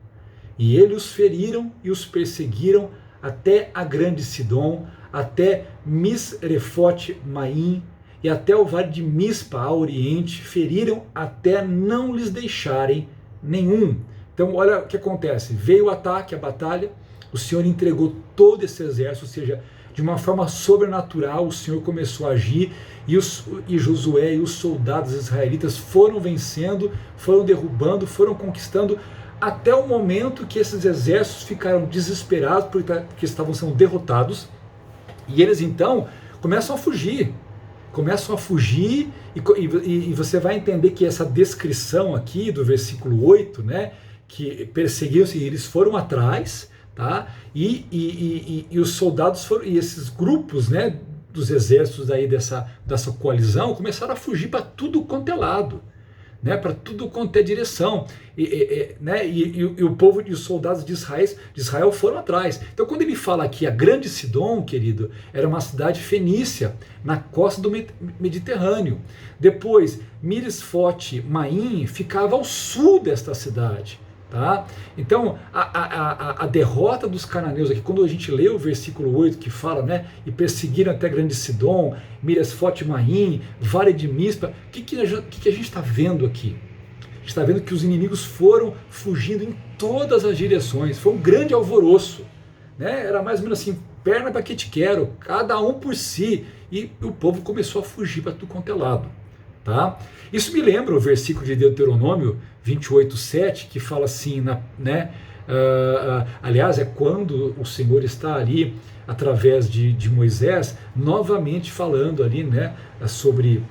e eles os feriram e os perseguiram até a grande Sidom, até Misrefote-Maim, e até o vale de Mispa, ao oriente, feriram até não lhes deixarem nenhum. Então olha o que acontece, veio o ataque, a batalha, o Senhor entregou todo esse exército, ou seja, de uma forma sobrenatural o Senhor começou a agir, e Josué e os soldados israelitas foram vencendo, foram derrubando, foram conquistando, até o momento que esses exércitos ficaram desesperados porque estavam sendo derrotados, e eles então começam a fugir, e você vai entender que essa descrição aqui do versículo 8, né, que perseguiram-se, eles foram atrás, tá, e os soldados foram, e esses grupos, né, dos exércitos aí dessa coalizão começaram a fugir para tudo quanto é lado, né, para tudo quanto é direção, né, e o povo e os soldados de Israel foram atrás. Então quando ele fala aqui a grande Sidom, querido, era uma cidade fenícia na costa do Mediterrâneo. Depois Misrefote-Maim ficava ao sul desta cidade, tá? Então a derrota dos cananeus aqui, quando a gente lê o versículo 8 que fala, né, e perseguiram até grande Sidom, Misrefote-Maim, vale de Mispa, o que a gente está vendo aqui? A gente está vendo que os inimigos foram fugindo em todas as direções, foi um grande alvoroço, né? Era mais ou menos assim, perna para que te quero, cada um por si, e o povo começou a fugir para tudo quanto é lado. Tá? Isso me lembra o versículo de Deuteronômio 28:7, que fala assim, né? Aliás, é quando o Senhor está ali, através de Moisés, novamente falando ali, né, sobre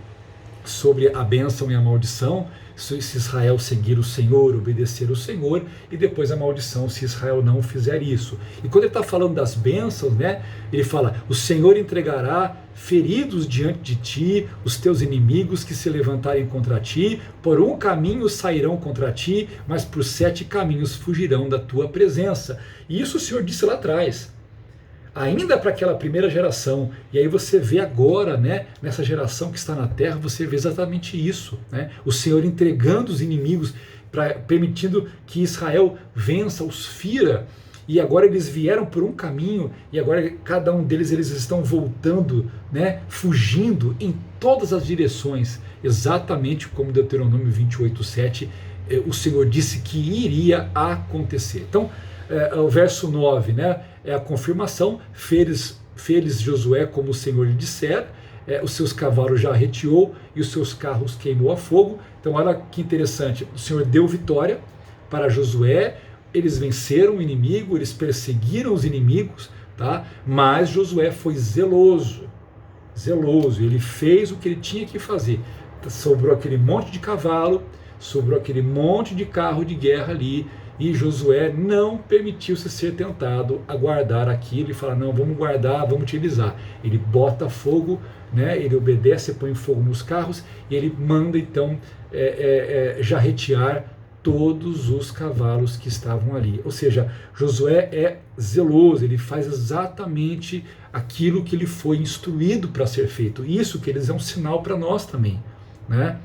a bênção e a maldição, se Israel seguir o Senhor, obedecer o Senhor, e depois a maldição se Israel não fizer isso. E quando ele está falando das bênçãos, né, ele fala, o Senhor entregará feridos diante de ti, os teus inimigos que se levantarem contra ti, por um caminho sairão contra ti, mas por 7 caminhos fugirão da tua presença. E isso o Senhor disse lá atrás, ainda para aquela primeira geração, e aí você vê agora, né, nessa geração que está na terra, você vê exatamente isso, né, o Senhor entregando os inimigos, permitindo que Israel vença, os fira, e agora eles vieram por um caminho, e agora cada um deles eles estão voltando, né, fugindo em todas as direções, exatamente como Deuteronômio 28:7, o Senhor disse que iria acontecer. Então, o verso 9, né, é a confirmação, fez Josué como o Senhor lhe dissera, os seus cavalos já arreteou e os seus carros queimou a fogo. Então olha que interessante, o Senhor deu vitória para Josué, eles venceram o inimigo, eles perseguiram os inimigos, tá? Mas Josué foi zeloso, ele fez o que ele tinha que fazer, sobrou aquele monte de cavalo, sobrou aquele monte de carro de guerra ali, e Josué não permitiu-se ser tentado a guardar aquilo e fala, não, vamos guardar, vamos utilizar. Ele bota fogo, né, ele obedece, põe fogo nos carros, e ele manda então jarretear todos os cavalos que estavam ali. Ou seja, Josué é zeloso, ele faz exatamente aquilo que ele foi instruído para ser feito. Isso que eles é um sinal para nós também, né?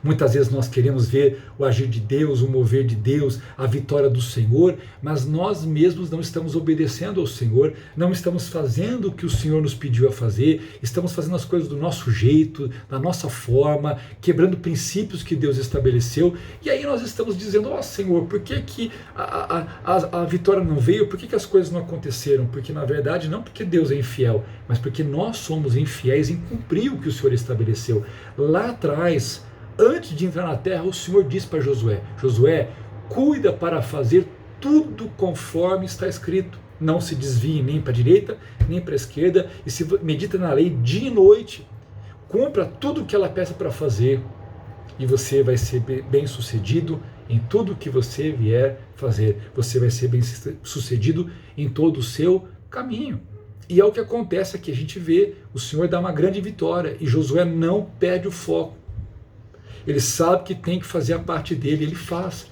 Muitas vezes nós queremos ver o agir de Deus, o mover de Deus, a vitória do Senhor, mas nós mesmos não estamos obedecendo ao Senhor, não estamos fazendo o que o Senhor nos pediu a fazer, estamos fazendo as coisas do nosso jeito, da nossa forma, quebrando princípios que Deus estabeleceu, e aí nós estamos dizendo, ó Senhor, por que a vitória não veio, por que as coisas não aconteceram? Porque na verdade não porque Deus é infiel, mas porque nós somos infiéis em cumprir o que o Senhor estabeleceu. Lá atrás, antes de entrar na terra, o Senhor disse para Josué, Josué, cuida para fazer tudo conforme está escrito. Não se desvie nem para a direita, nem para a esquerda, e se medita na lei dia e noite. Cumpra tudo o que ela peça para fazer, e você vai ser bem sucedido em tudo que você vier fazer. Você vai ser bem sucedido em todo o seu caminho. E é o que acontece aqui, a gente vê, o Senhor dá uma grande vitória, e Josué não perde o foco. Ele sabe que tem que fazer a parte dele, ele faz.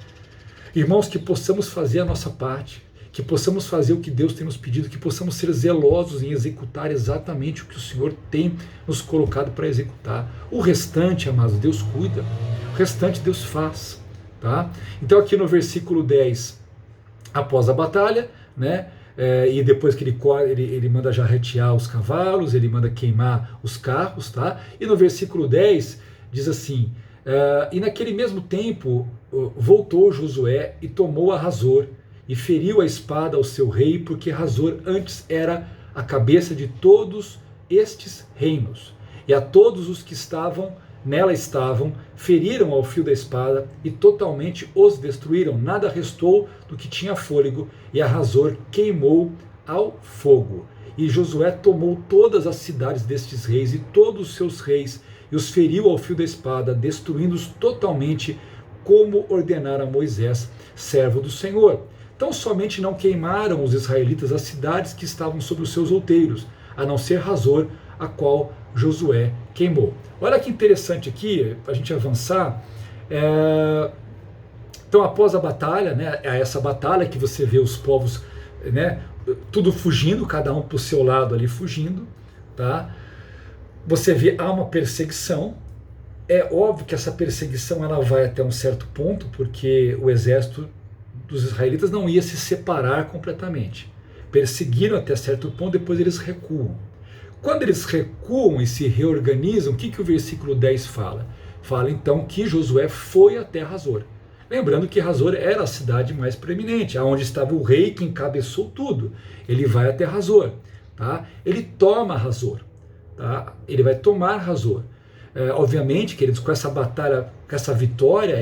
Irmãos, que possamos fazer a nossa parte, que possamos fazer o que Deus tem nos pedido, que possamos ser zelosos em executar exatamente o que o Senhor tem nos colocado para executar. O restante, amados, Deus cuida, o restante Deus faz. Tá? Então aqui no versículo 10, após a batalha, né, e depois que ele manda jarretear os cavalos, ele manda queimar os carros, tá? E no versículo 10 diz assim, e naquele mesmo tempo voltou Josué e tomou a Hazor e feriu a espada ao seu rei, porque Hazor antes era a cabeça de todos estes reinos. E a todos os que nela estavam, feriram ao fio da espada e totalmente os destruíram. Nada restou do que tinha fôlego, e a Hazor queimou ao fogo. E Josué tomou todas as cidades destes reis e todos os seus reis, e os feriu ao fio da espada, destruindo-os totalmente, como ordenara Moisés, servo do Senhor. Então somente não queimaram os israelitas as cidades que estavam sobre os seus outeiros, a não ser Hazor, a qual Josué queimou. Olha que interessante aqui, para a gente avançar. Então após a batalha, né, é essa batalha que você vê os povos, né, tudo fugindo, cada um para o seu lado ali fugindo, tá? Você vê, há uma perseguição. É óbvio que essa perseguição ela vai até um certo ponto, porque o exército dos israelitas não ia se separar completamente. Perseguiram até certo ponto, depois eles recuam. Quando eles recuam e se reorganizam, o que o versículo 10 fala? Fala então que Josué foi até Hazor. Lembrando que Hazor era a cidade mais preeminente, aonde estava o rei que encabeçou tudo. Ele vai até Hazor, tá? Ele toma Hazor. Tá? Ele vai tomar Hazor. Obviamente, queridos, com essa batalha, com essa vitória,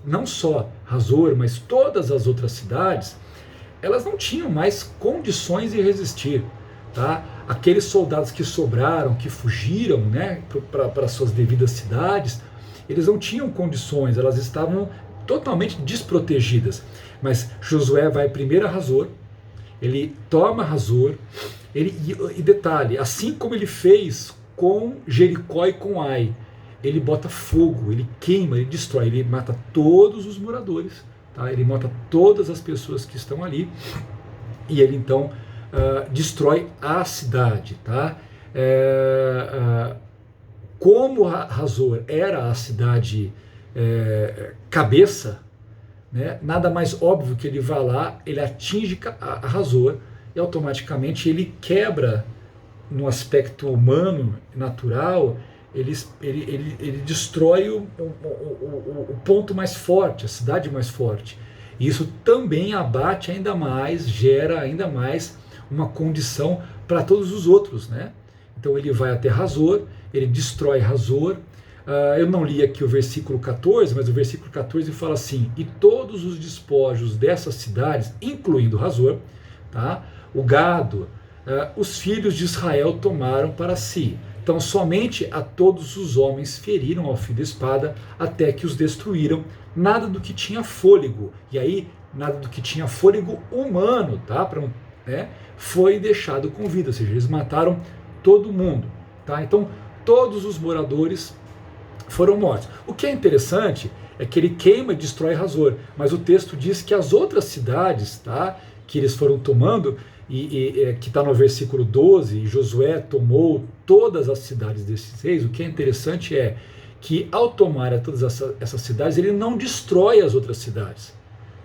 não só Hazor, mas todas as outras cidades, elas não tinham mais condições de resistir. Tá? Aqueles soldados que sobraram, que fugiram, né, para suas devidas cidades, eles não tinham condições, elas estavam totalmente desprotegidas. Mas Josué vai primeiro a Hazor, ele toma Hazor, e detalhe, assim como ele fez com Jericó e com Ai, ele bota fogo, ele queima, ele destrói, ele mata todos os moradores, tá? Ele mata todas as pessoas que estão ali, e ele então destrói a cidade. Tá? Como Hazor era a cidade cabeça, né, nada mais óbvio que ele vá lá, ele atinge a Hazor, e automaticamente ele quebra, no aspecto humano, natural, ele destrói o ponto mais forte, a cidade mais forte. E isso também abate ainda mais, gera ainda mais uma condição para todos os outros, né? Então ele vai até Hazor, ele destrói Hazor. Eu não li aqui o versículo 14, mas o versículo 14 fala assim: e todos os despojos dessas cidades, incluindo Hazor, tá? O gado, os filhos de Israel tomaram para si. Então somente a todos os homens feriram ao fio da espada, até que os destruíram. Nada do que tinha fôlego, e aí nada do que tinha fôlego humano, tá? Foi deixado com vida, ou seja, eles mataram todo mundo. Tá? Então todos os moradores foram mortos. O que é interessante é que ele queima e destrói Hazor, mas o texto diz que as outras cidades, tá, que eles foram tomando, que está no versículo 12, Josué tomou todas as cidades desses reis. O que é interessante é que ao tomar todas essas cidades, ele não destrói as outras cidades,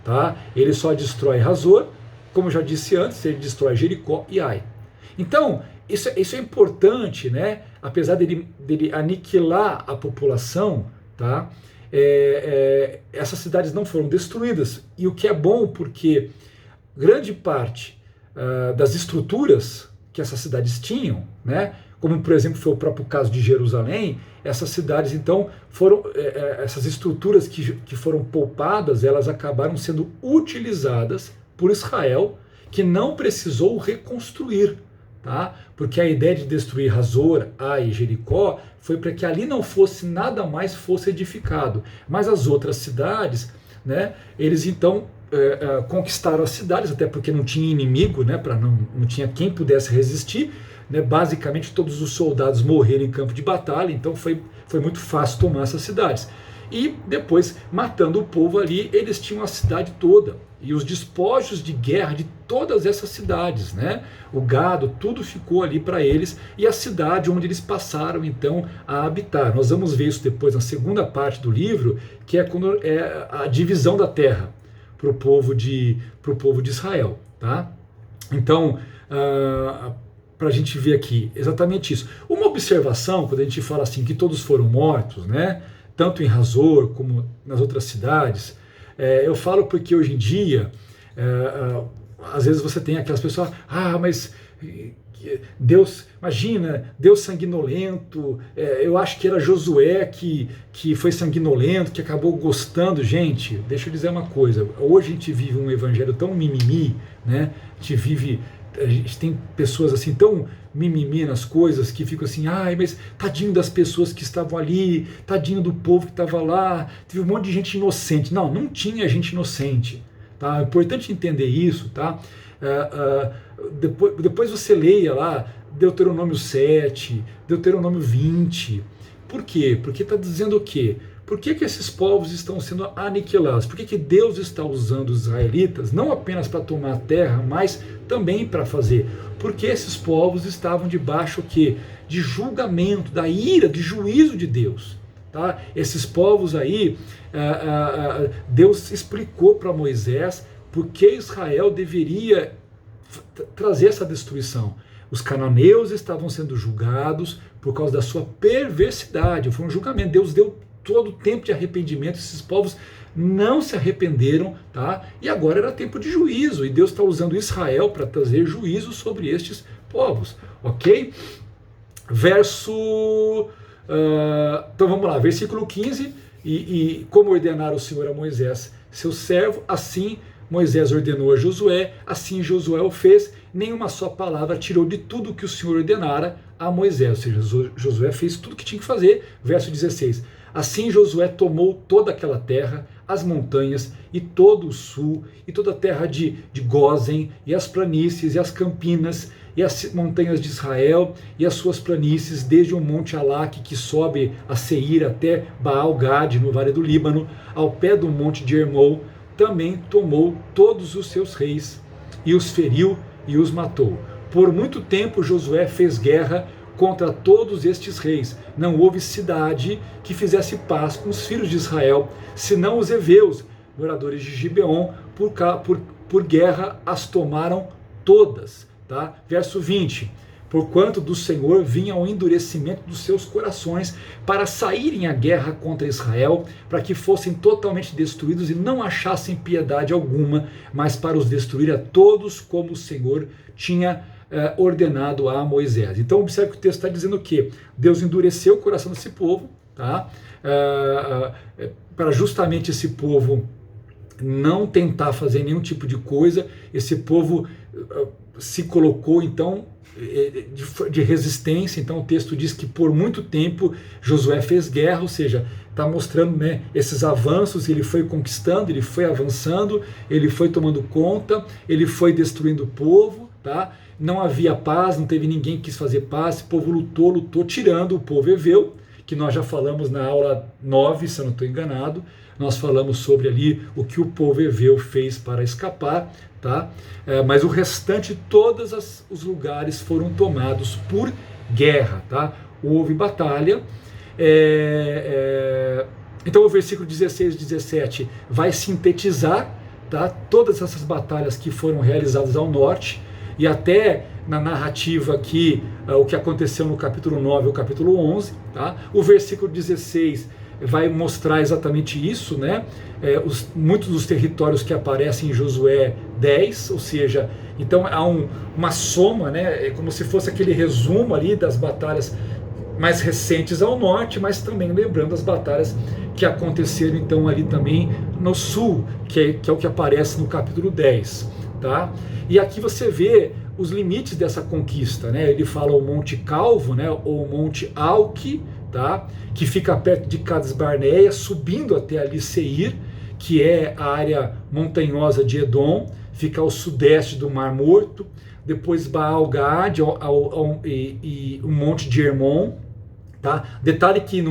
tá? Ele só destrói Hazor, como eu já disse antes, ele destrói Jericó e Ai. Então, isso é importante, né? Apesar dele aniquilar a população, tá? Essas cidades não foram destruídas, e o que é bom, porque grande parte das estruturas que essas cidades tinham, né? Como por exemplo foi o próprio caso de Jerusalém, essas cidades então foram, essas estruturas que foram poupadas, elas acabaram sendo utilizadas por Israel, que não precisou reconstruir, tá? Porque a ideia de destruir Hazor, Ai e Jericó foi para que ali não fosse nada mais fosse edificado, mas as outras cidades, né? Eles então conquistaram as cidades, até porque não tinha inimigo, né? Não tinha quem pudesse resistir. Né, basicamente todos os soldados morreram em campo de batalha, então foi muito fácil tomar essas cidades. E depois, matando o povo ali, eles tinham a cidade toda, e os despojos de guerra de todas essas cidades, né, o gado, tudo ficou ali para eles, e a cidade onde eles passaram então a habitar. Nós vamos ver isso depois na segunda parte do livro, que é quando é a divisão da terra para o povo de Israel. Tá? Então, para a gente ver aqui exatamente isso. Uma observação, quando a gente fala assim que todos foram mortos, né, tanto em Hazor como nas outras cidades, eu falo porque hoje em dia, às vezes você tem aquelas pessoas, mas Deus, imagina, Deus sanguinolento, eu acho que era Josué que foi sanguinolento, que acabou gostando. Gente, deixa eu dizer uma coisa, hoje a gente vive um evangelho tão mimimi, né, a gente tem pessoas assim tão mimimi nas coisas, que ficam assim, mas tadinho das pessoas que estavam ali, tadinho do povo que estava lá, teve um monte de gente inocente. Não tinha gente inocente, tá? É importante entender isso, tá? Depois você leia lá Deuteronômio 7, Deuteronômio 20. Por quê? Porque está dizendo o quê? Por que esses povos estão sendo aniquilados? Por que Deus está usando os israelitas, não apenas para tomar a terra, mas também para fazer? Porque esses povos estavam debaixo de julgamento, da ira, de juízo de Deus. Tá? Esses povos aí, Deus explicou para Moisés por que Israel deveria trazer essa destruição. Os cananeus estavam sendo julgados por causa da sua perversidade. Foi um julgamento. Deus deu todo o tempo de arrependimento. Esses povos não se arrependeram, tá? E agora era tempo de juízo, e Deus está usando Israel para trazer juízo sobre estes povos, ok? Então vamos lá, versículo 15, e como ordenara o Senhor a Moisés, seu servo, assim Moisés ordenou a Josué, assim Josué o fez, nenhuma só palavra tirou de tudo que o Senhor ordenara a Moisés. Ou seja, Josué fez tudo o que tinha que fazer. Verso 16, assim Josué tomou toda aquela terra, as montanhas e todo o sul, e toda a terra de Gósen, e as planícies, e as campinas, e as montanhas de Israel, e as suas planícies, desde o monte Alaque, que sobe a Seir, até Baal-Gade, no vale do Líbano, ao pé do monte de Hermon. Também tomou todos os seus reis, e os feriu e os matou. Por muito tempo Josué fez guerra contra todos estes reis. Não houve cidade que fizesse paz com os filhos de Israel, senão os heveus, moradores de Gibeon, por guerra as tomaram todas. Tá? Verso 20, porquanto do Senhor vinha o endurecimento dos seus corações para saírem à guerra contra Israel, para que fossem totalmente destruídos e não achassem piedade alguma, mas para os destruir a todos, como o Senhor tinha ordenado a Moisés. Então observe que o texto está dizendo que Deus endureceu o coração desse povo, tá? Para justamente esse povo não tentar fazer nenhum tipo de coisa. Esse povo se colocou então de resistência. Então o texto diz que por muito tempo Josué fez guerra, ou seja, está mostrando, né, esses avanços. Ele foi conquistando, ele foi avançando, ele foi tomando conta, ele foi destruindo o povo, tá? Não havia paz, não teve ninguém que quis fazer paz. O povo lutou, tirando o povo heveu, que nós já falamos na aula 9, se eu não estou enganado. Nós falamos sobre ali o que o povo heveu fez para escapar, tá? Mas o restante, todos os lugares foram tomados por guerra, tá? Houve batalha. Então o versículo 16 e 17 vai sintetizar, tá, todas essas batalhas que foram realizadas ao norte, e até na narrativa aqui, o que aconteceu no capítulo 9 e o capítulo 11. Tá? O versículo 16 vai mostrar exatamente isso, né? Muitos dos territórios que aparecem em Josué 10, ou seja, então há uma soma, né? É como se fosse aquele resumo ali das batalhas mais recentes ao norte, mas também lembrando as batalhas que aconteceram então ali também no sul, que é o que aparece no capítulo 10. Tá? E aqui você vê os limites dessa conquista, né? Ele fala o Monte Calvo, né? Ou o Monte Alque, tá? Que fica perto de Cades Barneia, subindo até ali Seir, que é a área montanhosa de Edom, fica ao sudeste do Mar Morto. Depois Baal-Gad e o Monte de Hermon. Tá? Detalhe que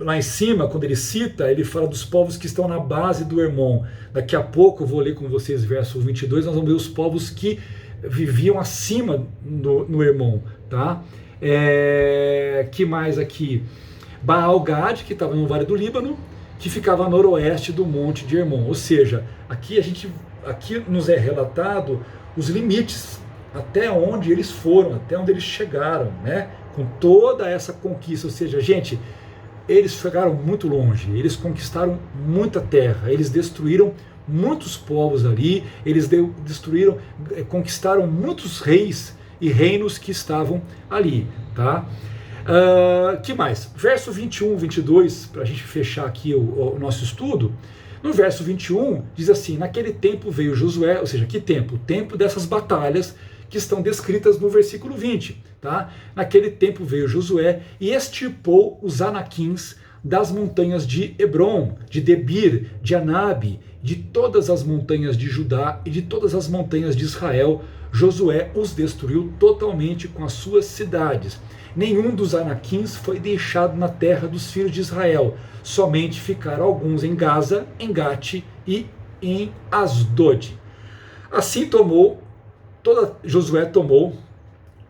lá em cima, quando ele cita, ele fala dos povos que estão na base do Hermon. Daqui a pouco eu vou ler com vocês verso 22, nós vamos ver os povos que viviam acima no Hermon. Tá? Que mais aqui? Baal-Gad, que estava no Vale do Líbano, que ficava a noroeste do Monte de Hermon. Ou seja, aqui nos é relatado os limites, até onde eles foram, até onde eles chegaram, né? Com toda essa conquista. Ou seja, gente, eles chegaram muito longe, eles conquistaram muita terra, eles destruíram muitos povos ali, eles conquistaram muitos reis e reinos que estavam ali, tá? Que mais? Verso 21, 22, para a gente fechar aqui o nosso estudo. No verso 21 diz assim: naquele tempo veio Josué, ou seja, que tempo? O tempo dessas batalhas que estão descritas no versículo 20. Tá? Naquele tempo veio Josué e extirpou os anaquins das montanhas de Hebron, de Debir, de Anabe, de todas as montanhas de Judá e de todas as montanhas de Israel. Josué os destruiu totalmente com as suas cidades. Nenhum dos anaquins foi deixado na terra dos filhos de Israel, somente ficaram alguns em Gaza, em Gate e em Asdod. Assim Josué tomou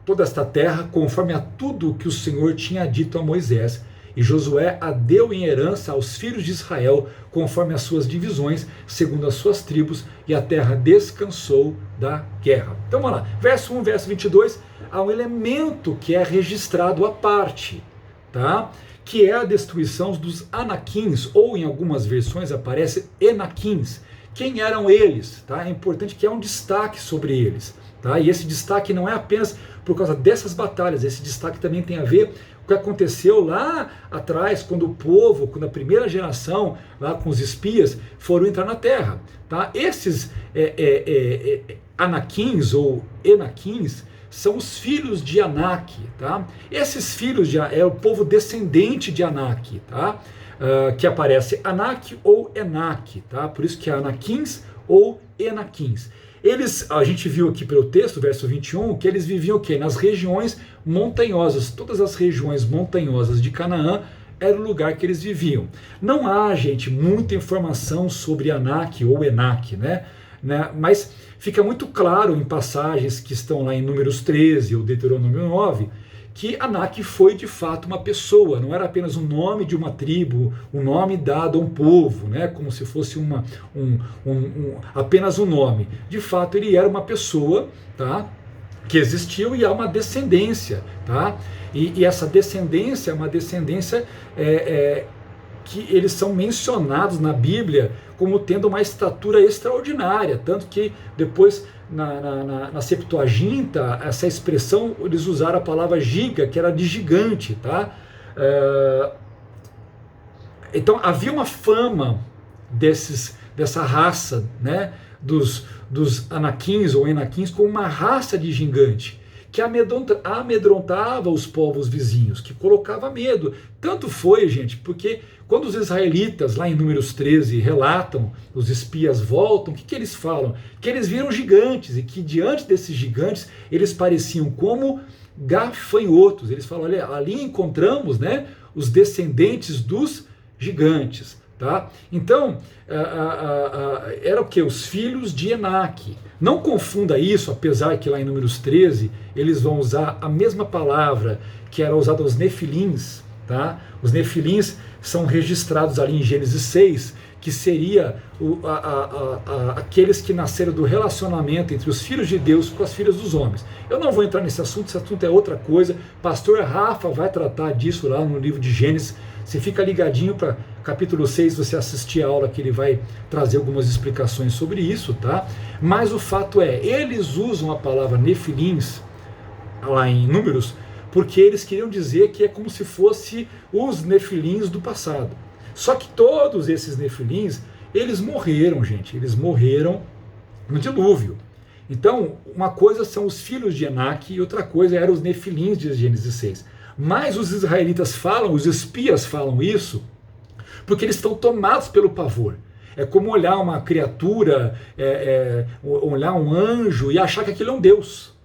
toda esta terra, conforme a tudo que o Senhor tinha dito a Moisés, e Josué a deu em herança aos filhos de Israel, conforme as suas divisões, segundo as suas tribos, e a terra descansou da guerra. Então vamos lá, verso 1, verso 22, há um elemento que é registrado à parte, tá? Que é a destruição dos anaquins, ou em algumas versões aparece enaquins. Quem eram eles? Tá? É importante que há um destaque sobre eles. Tá? E esse destaque não é apenas por causa dessas batalhas, esse destaque também tem a ver com o que aconteceu lá atrás, quando a primeira geração, lá com os espias, foram entrar na terra. Tá? Esses anaquins ou enaquins são os filhos de Anak. Tá? Esses filhos é o povo descendente de Anak, tá? Que aparece Anak ou Enak, tá? Por isso que é anaquins ou enaquins. A gente viu aqui pelo texto, verso 21, que eles viviam o quê? Nas regiões montanhosas. Todas as regiões montanhosas de Canaã era o lugar que eles viviam. Não há, gente, muita informação sobre Anak ou Enak, né? Mas fica muito claro em passagens que estão lá em Números 13 ou Deuteronômio 9, que Anak foi de fato uma pessoa, não era apenas o nome de uma tribo, um nome dado a um povo, né, como se fosse apenas um nome. De fato ele era uma pessoa, tá, que existiu, e há uma descendência. Tá? E essa descendência é uma descendência que eles são mencionados na Bíblia como tendo uma estatura extraordinária, tanto que depois na Septuaginta, essa expressão, eles usaram a palavra giga, que era de gigante. Tá? Então havia uma fama dessa raça, né, dos anaquins ou enaquins, como uma raça de gigante, que amedrontava os povos vizinhos, que colocava medo. Tanto foi, gente, porque quando os israelitas, lá em Números 13, relatam, os espias voltam, o que eles falam? Que eles viram gigantes, e que diante desses gigantes, eles pareciam como gafanhotos. Eles falam: olha, ali encontramos, né, os descendentes dos gigantes. Tá? Então, era o que? Os filhos de Enaque. Não confunda isso, apesar que lá em Números 13 eles vão usar a mesma palavra que era usada aos nefilins. Tá? Os nefilins são registrados ali em Gênesis 6, que seria aqueles que nasceram do relacionamento entre os filhos de Deus com as filhas dos homens. Eu não vou entrar nesse assunto, esse assunto é outra coisa. Pastor Rafa vai tratar disso lá no livro de Gênesis. Você fica ligadinho para capítulo 6, você assistir a aula que ele vai trazer algumas explicações sobre isso, tá? Mas o fato é, eles usam a palavra nefilins lá em Números, porque eles queriam dizer que é como se fosse os nefilins do passado. Só que todos esses nefilins, eles morreram, gente, eles morreram no dilúvio. Então, uma coisa são os filhos de Enaque e outra coisa eram os nefilins de Gênesis 6. Mas os israelitas falam, os espias falam isso, porque eles estão tomados pelo pavor. É como olhar uma criatura, olhar um anjo e achar que aquilo é um Deus.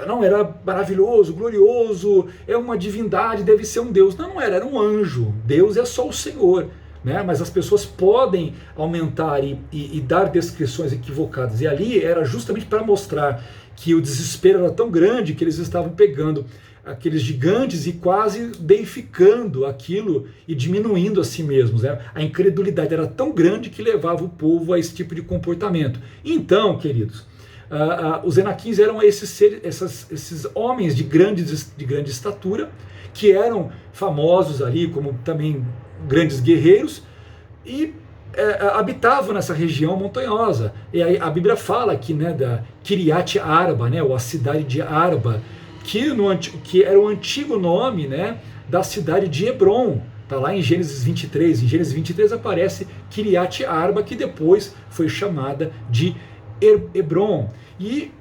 Não, era maravilhoso, glorioso, é uma divindade, deve ser um Deus. Não era um anjo. Deus é só o Senhor. Né? Mas as pessoas podem aumentar e dar descrições equivocadas. E ali era justamente para mostrar que o desespero era tão grande que eles estavam pegando aqueles gigantes e quase deificando aquilo e diminuindo a si mesmos. Né? A incredulidade era tão grande que levava o povo a esse tipo de comportamento. Então, queridos, os enaquins eram esses homens de grande estatura, que eram famosos ali como também grandes guerreiros e habitavam nessa região montanhosa. E aí a Bíblia fala aqui, né, da Kiriat Arba, né, ou a cidade de Arba, que era o antigo nome, né, da cidade de Hebron. Está lá em Gênesis 23. Em Gênesis 23 aparece Kiriat Arba, que depois foi chamada de Hebron. E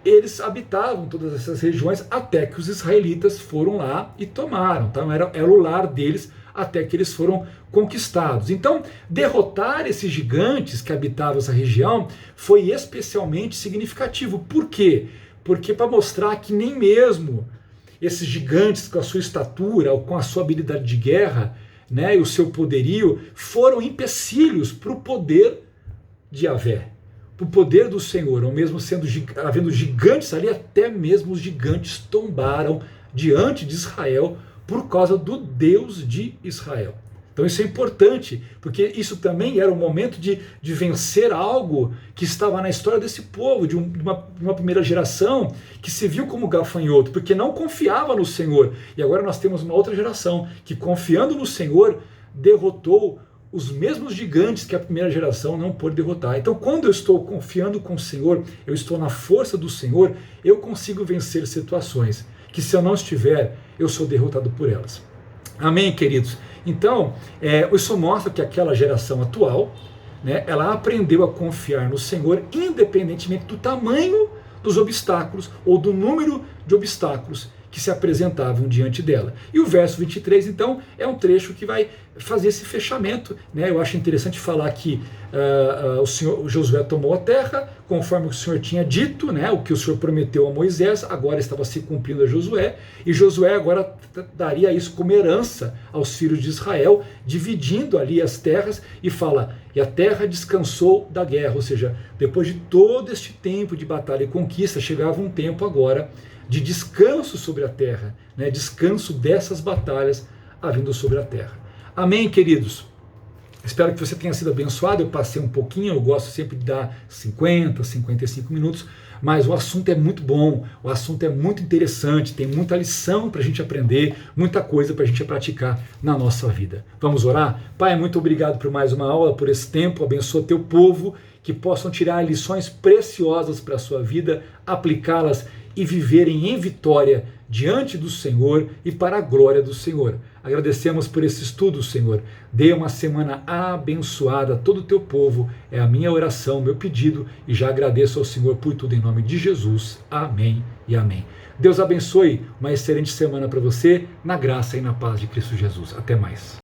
eles habitavam todas essas regiões até que os israelitas foram lá e tomaram. Então era o lar deles até que eles foram conquistados. Então, derrotar esses gigantes que habitavam essa região foi especialmente significativo. Por quê? Porque para mostrar que nem mesmo esses gigantes com a sua estatura ou com a sua habilidade de guerra, né, e o seu poderio, foram empecilhos para o poder de Yahvé, para o poder do Senhor. Ou mesmo havendo gigantes ali, até mesmo os gigantes tombaram diante de Israel por causa do Deus de Israel. Então isso é importante, porque isso também era o momento de vencer algo que estava na história desse povo, de uma primeira geração que se viu como gafanhoto, porque não confiava no Senhor. E agora nós temos uma outra geração que, confiando no Senhor, derrotou os mesmos gigantes que a primeira geração não pôde derrotar. Então, quando eu estou confiando com o Senhor, eu estou na força do Senhor, eu consigo vencer situações que, se eu não estiver, eu sou derrotado por elas. Amém, queridos? Então, isso mostra que aquela geração atual, né, ela aprendeu a confiar no Senhor, independentemente do tamanho dos obstáculos ou do número de obstáculos que se apresentavam diante dela. E o verso 23, então, é um trecho que vai fazer esse fechamento. Né? Eu acho interessante falar que o Josué tomou a terra, conforme o Senhor tinha dito, né? O que o Senhor prometeu a Moisés, agora estava se cumprindo a Josué, e Josué agora daria isso como herança aos filhos de Israel, dividindo ali as terras, e fala, e a terra descansou da guerra, ou seja, depois de todo este tempo de batalha e conquista, chegava um tempo agora de descanso sobre a terra, né? Descanso dessas batalhas havendo sobre a terra. Amém, queridos? Espero que você tenha sido abençoado. Eu passei um pouquinho, eu gosto sempre de dar 50, 55 minutos, mas o assunto é muito bom, o assunto é muito interessante, tem muita lição para a gente aprender, muita coisa para a gente praticar na nossa vida. Vamos orar? Pai, muito obrigado por mais uma aula, por esse tempo, abençoa teu povo, que possam tirar lições preciosas para a sua vida, aplicá-las e viverem em vitória diante do Senhor e para a glória do Senhor. Agradecemos por esse estudo, Senhor. Dê uma semana abençoada a todo o teu povo. É a minha oração, meu pedido, e já agradeço ao Senhor por tudo em nome de Jesus. Amém e amém. Deus abençoe, uma excelente semana para você, na graça e na paz de Cristo Jesus. Até mais.